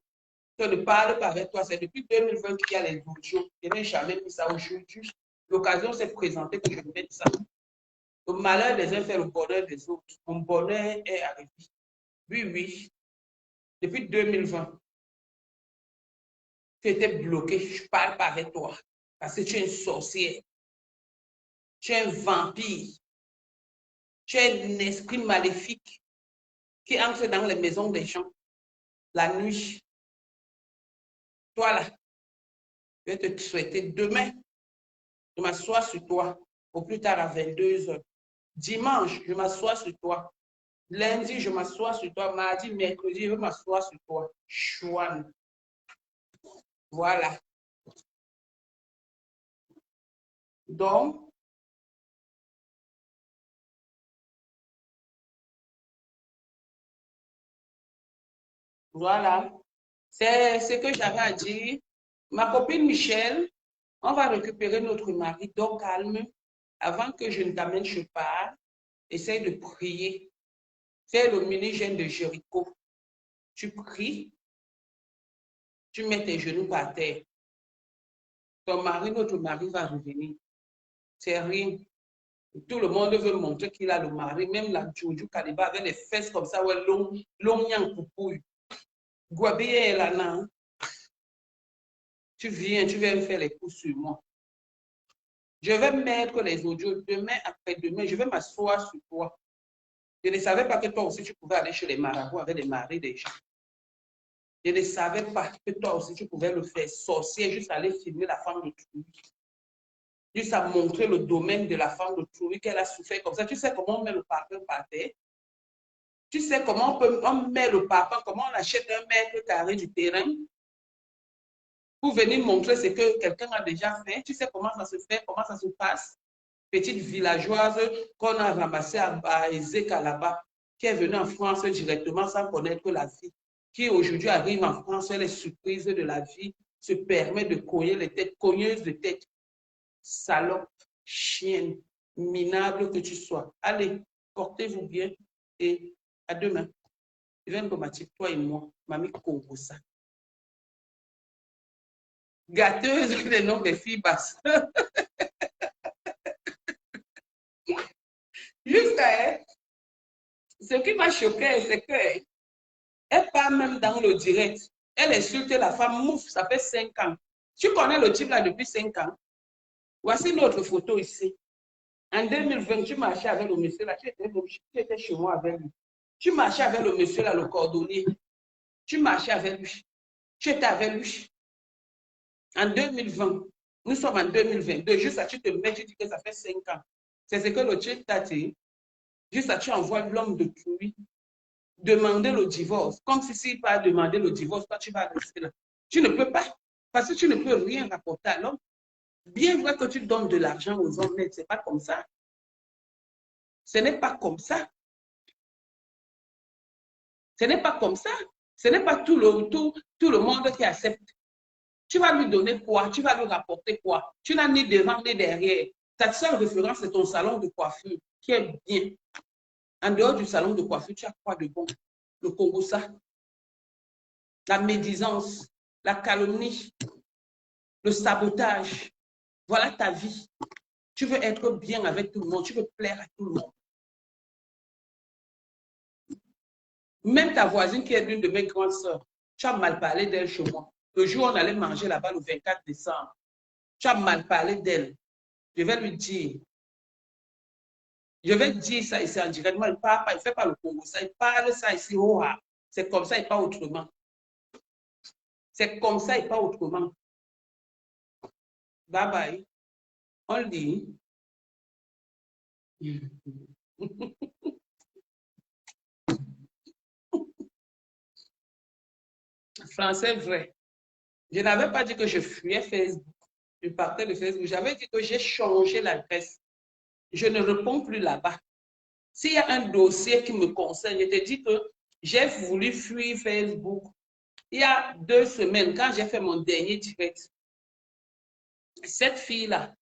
Je ne parle pas avec toi. C'est depuis 2020 qu'il y a les audios. Je n'ai jamais mis ça aujourd'hui. L'occasion s'est présentée que je mette ça. Le malheur des uns fait le bonheur des autres. Mon bonheur est arrivé. Oui, oui. Depuis 2020, tu étais bloqué. Je ne parle pas avec toi. Parce que tu es une sorcière. Tu es un vampire. Tu es un esprit maléfique qui entre dans les maisons des gens la nuit. Toi là, je vais te souhaiter demain. Je m'assois sur toi au plus tard à 22 h. Dimanche, je m'assois sur toi. Lundi, je m'assois sur toi. Mardi, mercredi, je m'assois sur toi. Chouane. Voilà. Donc, voilà. C'est ce que j'avais à dire. Ma copine Michel, on va récupérer notre mari. Donc, calme. Avant que je ne t'amène chez part, essaye de prier. Fais le mini-gène de Jéricho. Tu pries. Tu mets tes genoux par terre. Ton mari, notre mari va revenir. C'est rien. Tout le monde veut montrer qu'il a le mari. Même la Jojo Kaliba avec les fesses comme ça, ouais, long yang poupouille. Guabé est là, non? Tu viens me faire les coups sur moi. Je vais mettre les audios demain, après-demain. Je vais m'asseoir sur toi. Je ne savais pas que toi aussi, tu pouvais aller chez les marabouts avec les maris des gens. Je ne savais pas que toi aussi, tu pouvais le faire sorcier, juste aller filmer la femme d'autrui. Juste à montrer le domaine de la femme d'autrui qu'elle a souffert comme ça. Tu sais comment on met le parfum par terre? Tu sais comment on met le parfum, comment on achète un mètre carré du terrain pour venir montrer ce que quelqu'un a déjà fait. Tu sais comment ça se fait, comment ça se passe? Petite villageoise qu'on a ramassée à Ezeka là-bas, qui est venue en France directement sans connaître la vie. qui aujourd'hui arrive en France, les surprises de la vie, se permet de cogner les têtes, cogneuse de tête, salope, chienne, minable que tu sois. Allez, portez-vous bien et à demain. Je viens de combattre, toi et moi, Mamie Congo ça. Gâteuse des noms des filles basses. Juste, ce qui m'a choqué, c'est qu'elle parle même dans le direct. Elle insulte la femme, mouf, ça fait 5 ans. Tu connais le type là depuis 5 ans. Voici notre photo ici. En 2020, tu marchais avec le monsieur là, tu étais chez moi avec lui. Tu marchais avec le monsieur là, le cordonnier. Tu marchais avec lui. Tu étais avec lui. En 2020, nous sommes en 2022. Juste ça, tu te mets, tu dis que ça fait 5 ans. C'est ce que le Dieu t'a dit. Juste ça, tu envoies l'homme de pluie demander le divorce. Comme si s'il pas demander le divorce, toi, tu vas rester là. Tu ne peux pas. Parce que tu ne peux rien rapporter à l'homme. Bien vrai que tu donnes de l'argent aux hommes, mais ce n'est pas comme ça. Ce n'est pas comme ça. Ce n'est pas comme ça. Ce n'est pas tout le monde qui accepte. Tu vas lui donner quoi? Tu vas lui rapporter quoi? Tu n'as ni devant ni derrière. Ta seule référence, c'est ton salon de coiffure qui est bien. En dehors du salon de coiffure, tu as quoi de bon? Le Congo, ça. La médisance, la calomnie, le sabotage. Voilà ta vie. Tu veux être bien avec tout le monde. Tu veux plaire à tout le monde. Même ta voisine qui est l'une de mes grandes sœurs, tu as mal parlé d'elle chez moi. Le jour où on allait manger là-bas le 24 décembre, tu as mal parlé d'elle. Je vais lui dire. Je vais dire ça ici en direct. Moi, il ne parle pas, il ne fait pas le Congo. Ça, il parle ça ici. Oh, c'est comme ça et pas autrement. C'est comme ça et pas autrement. Bye bye. On le dit. Français vrai. Je n'avais pas dit que je fuyais Facebook. Je partais de Facebook. J'avais dit que j'ai changé l'adresse. Je ne réponds plus là-bas. S'il y a un dossier qui me concerne, je te dis que j'ai voulu fuir Facebook. Il y a 2 semaines, quand j'ai fait mon dernier direct, cette fille-là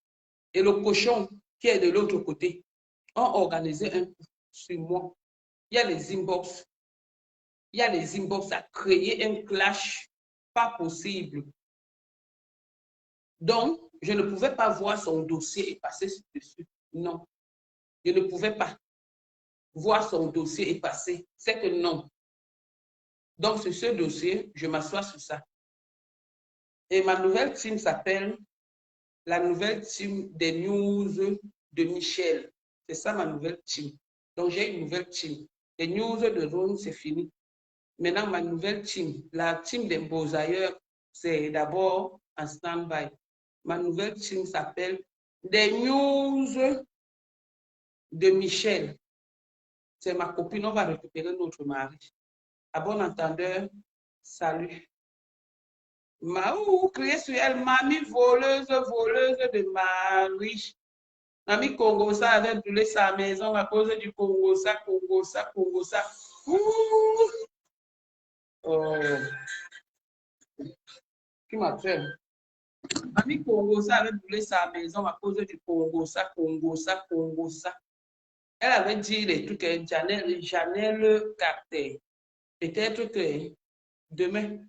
et le cochon qui est de l'autre côté ont organisé un coup sur moi. Il y a les inbox. Il y a les inbox à créer un clash pas possible. Donc, je ne pouvais pas voir son dossier et passer dessus. Non, je ne pouvais pas voir son dossier et passer. C'est que non. Donc, sur ce dossier, je m'assois sur ça. Et ma nouvelle team s'appelle la nouvelle team des news de Michel. C'est ça ma nouvelle team. Donc, j'ai une nouvelle team. Les news de Rome, c'est fini. Maintenant, ma nouvelle team, la team des beaux ailleurs, c'est d'abord en stand-by. Ma nouvelle team s'appelle des news de Michel. C'est ma copine, on va récupérer notre mari. À bon entendeur, salut. Maou, crier sur elle, mamie voleuse, voleuse de mari. Mamie Congo, ça avait brûlé sa maison à cause du Congo, ça, Congo, ça, Congo, ça. Oh. Qui m'appelle? Mamie Congo, ça avait brûlé sa maison à cause du Congo, ça, Congo, ça, Congo, ça. Elle avait dit les trucs, Janelle Carter. Peut-être que demain,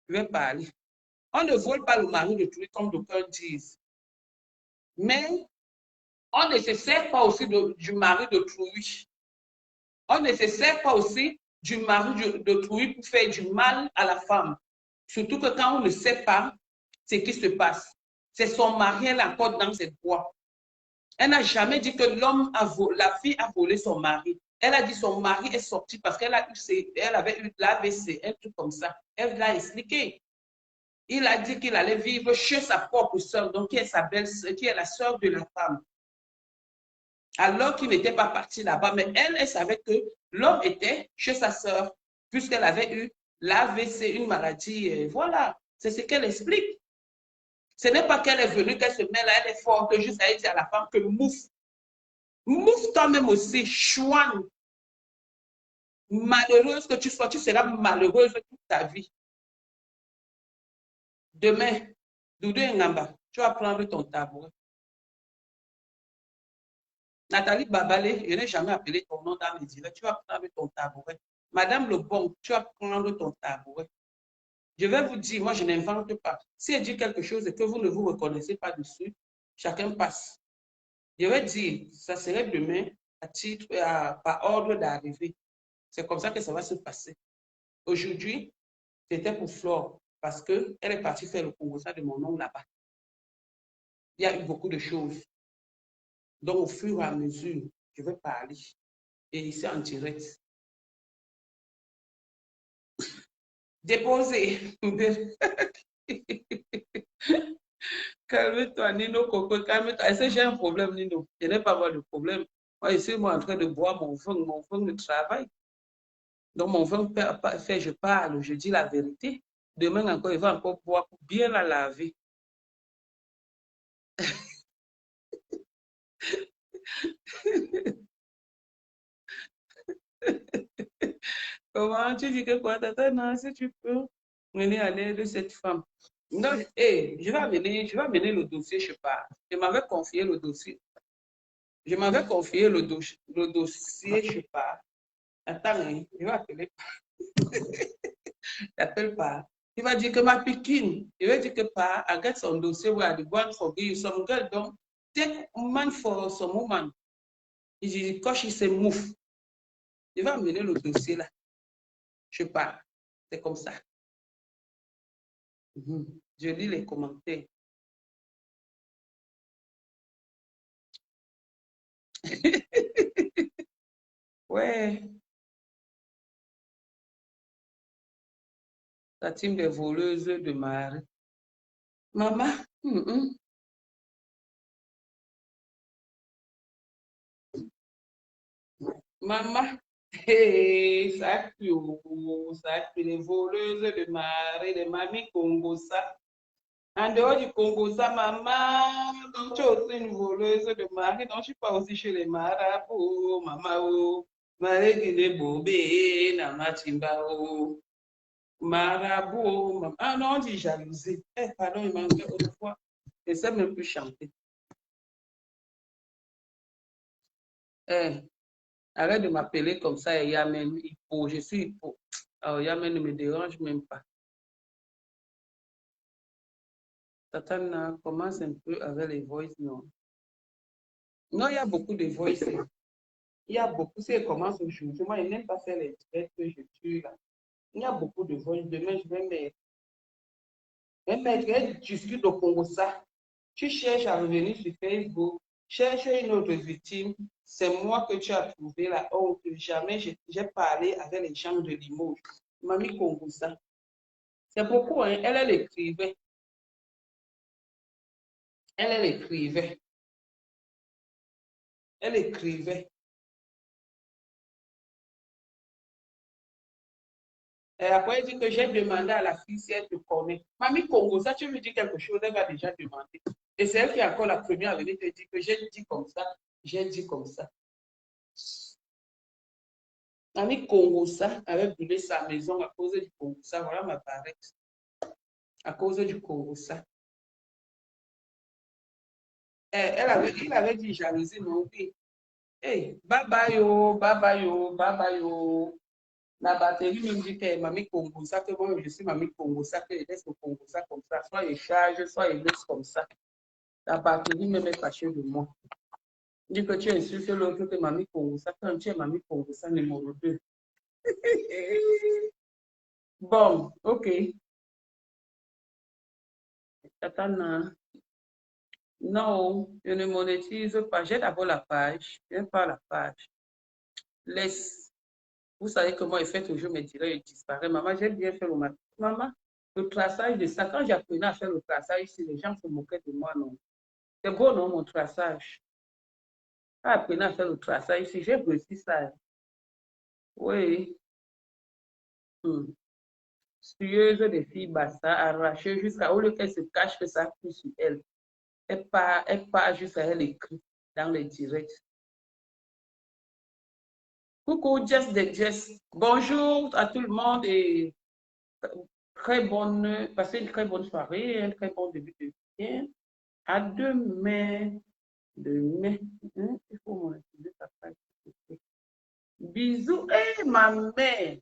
je vais parler. On ne vole pas le mari d'autrui comme d'aucuns disent. Mais on ne se sert pas aussi du mari d'autrui. On ne se sert pas aussi du mari d'autrui pour faire du mal à la femme. Surtout que quand on ne sait pas ce qui se passe. C'est son mari, elle encore dans ses droits. Elle n'a jamais dit que la fille a volé son mari. Elle a dit que son mari est sorti parce qu'elle avait eu l'AVC, un truc comme ça. Elle l'a expliqué. Il a dit qu'il allait vivre chez sa propre soeur, donc qui est sa belle-sœur, qui est la soeur de la femme. Alors qu'il n'était pas parti là-bas, mais elle savait que l'homme était chez sa soeur, puisqu'elle avait eu l'AVC, une maladie. Voilà, c'est ce qu'elle explique. Ce n'est pas qu'elle est venue, qu'elle se met là, elle est forte, juste à dire à la femme que mouffe. Mouffe toi-même aussi, chouane. Malheureuse que tu sois, tu seras malheureuse toute ta vie. Demain, Doudou Ngamba, tu vas prendre ton tabouret. Nathalie Babalé, je n'ai jamais appelé ton nom dans mes directs. Tu vas prendre ton tabouret. Madame Lebon, tu vas prendre ton tabouret. Je vais vous dire, moi, je n'invente pas. Si elle dit quelque chose et que vous ne vous reconnaissez pas dessus, chacun passe. Je vais dire, ça serait demain à titre, par ordre d'arrivée. C'est comme ça que ça va se passer. Aujourd'hui, c'était pour Flore parce qu'elle est partie faire le concours de mon nom là-bas. Il y a eu beaucoup de choses. Donc, au fur et à mesure, je vais parler. Et ici en direct. Déposer. Calme-toi, Nino Coco, calme-toi. Est-ce que j'ai un problème, Nino? Je n'ai pas avoir de problème. Moi, ici, moi, en train de boire mon vin de travail. Donc, mon vin fait, je parle, je dis la vérité. Demain encore, il va encore boire pour bien la laver. Comment tu dis que quoi, tata, non, si tu peux mener à l'aide de cette femme. Non, hey, je vais amener le dossier, je sais pas. Je m'avais confié le dossier. Je m'avais confié le dossier, je sais pas. Attends, hein, je vais appeler. T'appelles pas. Il va dire que ma piquine, il va dire que pas, I get son dossier where I want for you. Some girl don't take man for some woman. Il dit, quand il se move, il va amener le dossier là. Je sais pas. C'est comme ça. Je lis les commentaires. Ouais. La team des voleuses de Marie. Maman. Maman. Hey, ça pue, les voleuses de Marie, les mamies Congo, ça. En dehors du Congo, ça, maman, donc tu es aussi une voleuse de Marie, donc je ne suis pas aussi chez les marabouts, maman, Marie Guinée Bobé, Namatimbao, marabout, maman. Ah non, on dit jalousie. Eh, pardon, il manquait autrefois. Je ne sais même plus chanter. Eh, arrête de m'appeler comme ça, Yamen, Hippo, je suis Hippo. Alors, Yamen ne me dérange même pas. Tatana commence un peu avec les voices, non? Non, il y a beaucoup de voices. Il y a beaucoup, si elle commence aujourd'hui, moi, je n'aime pas faire les traits que je tue là. Il y a beaucoup de voix. Demain, je vais mettre. Elle discute au Congo ça. Tu cherches à revenir sur Facebook, cherche une autre victime. C'est moi que tu as trouvé là. Oh, jamais j'ai parlé avec les gens de Limoges. Mamie Congo ça. C'est beaucoup, hein. Elle écrivait. Elle écrivait. Elle écrivait. Et après, elle dit que j'ai demandé à la fille si elle te connaît. Mamie Congo, ça, tu lui dis quelque chose, elle va déjà demander. Et c'est elle qui est encore la première à venir te dire que j'ai dit comme ça, j'ai dit comme ça. Mamie Congo, ça avait brûlé sa maison à cause du Congo, ça, voilà ma barrette. À cause du Congo, ça. Il avait dit jalousie, non, oui. Hey, bye bye, oh, bye bye, oh, bye bye, oh. La batterie me dit que Mamie Congo, ça, que moi, je suis Mamie Congo, ça, que je laisse le Congo, ça, comme ça. Soit il charge, soit il laisse comme ça. La batterie me met fâchée de moi. Dit que tu insultes l'autre que Mamie Congo, ça, quand tu es Mamie Congo, ça, numéro 2. Bon, ok. Tatana. Non, je ne monétise pas. J'ai d'abord la page. Je n'aime pas la page. Laisse. Vous savez que moi, je fais toujours mes directs, je disparais. Maman, j'ai bien fait le matin. Maman, le traçage de ça, quand j'apprenais à faire le traçage ici, les gens se moquaient de moi, non. C'est beau, non, mon traçage. Quand j'apprenais à faire le traçage ici, j'ai réussi ça. Oui. Sueuse des filles bassa, arrachée jusqu'à où le qu'elle se cache que ça pue sur elle. Elle part juste à elle écrit dans les directs. Coucou, Jess de Jess. Bonjour à tout le monde et passez une très bonne soirée, un très bon début de week-end. À demain. Demain. Il faut mon bisous. Hey, ma mère.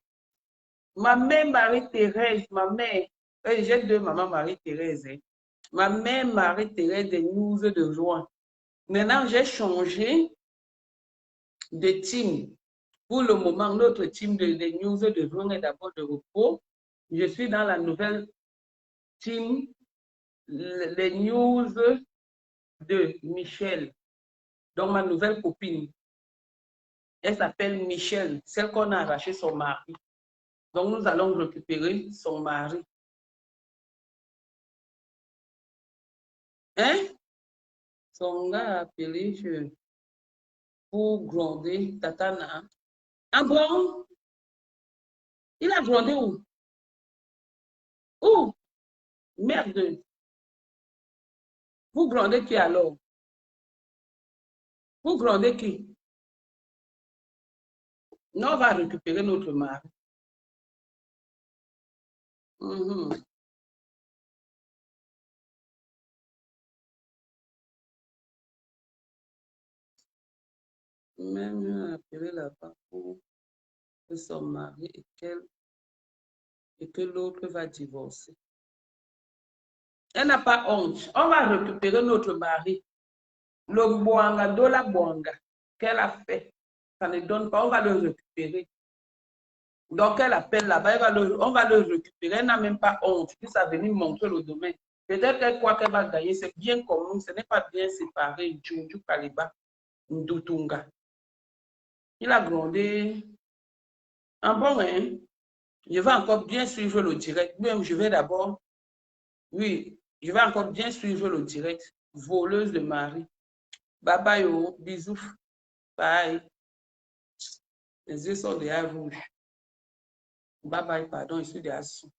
Ma mère Marie-Thérèse, ma mère. J'ai deux mamans Marie-Thérèse. Hein. Ma mère Marie-Thérèse des news de juin. Maintenant, j'ai changé de team. Pour le moment, notre team de news de juin est d'abord de repos. Je suis dans la nouvelle team, les news de Michel. Donc, ma nouvelle copine. Elle s'appelle Michel, celle qu'on a arraché son mari. Donc, nous allons récupérer son mari. Hein? Son gars a appelé pour gronder Tatana. Ah bon? Il a grondé où? Où? Merde. Vous grondez qui alors? Vous grondez qui? Nous, on va récupérer notre mari. Même appeler là-bas pour que son mari et que l'autre va divorcer. Elle n'a pas honte. On va récupérer notre mari. Le boanga, dola boanga qu'elle a fait, ça ne donne pas, on va le récupérer. Donc elle appelle là-bas, on va le récupérer. Elle n'a même pas honte. Puis ça venir montrer le domaine. Peut-être qu'elle croit qu'elle va gagner. C'est bien commun, ce n'est pas bien séparé. Djunju Kaliba, Ndutunga. Il a grondé. En bon, hein? Je vais encore bien suivre le direct. Même je vais d'abord, oui, je vais encore bien suivre le direct. Voleuse de mari. Bye bye, oh, bisous. Bye. Les yeux sont déjà rouges. Bye bye, pardon, je suis déjà sous.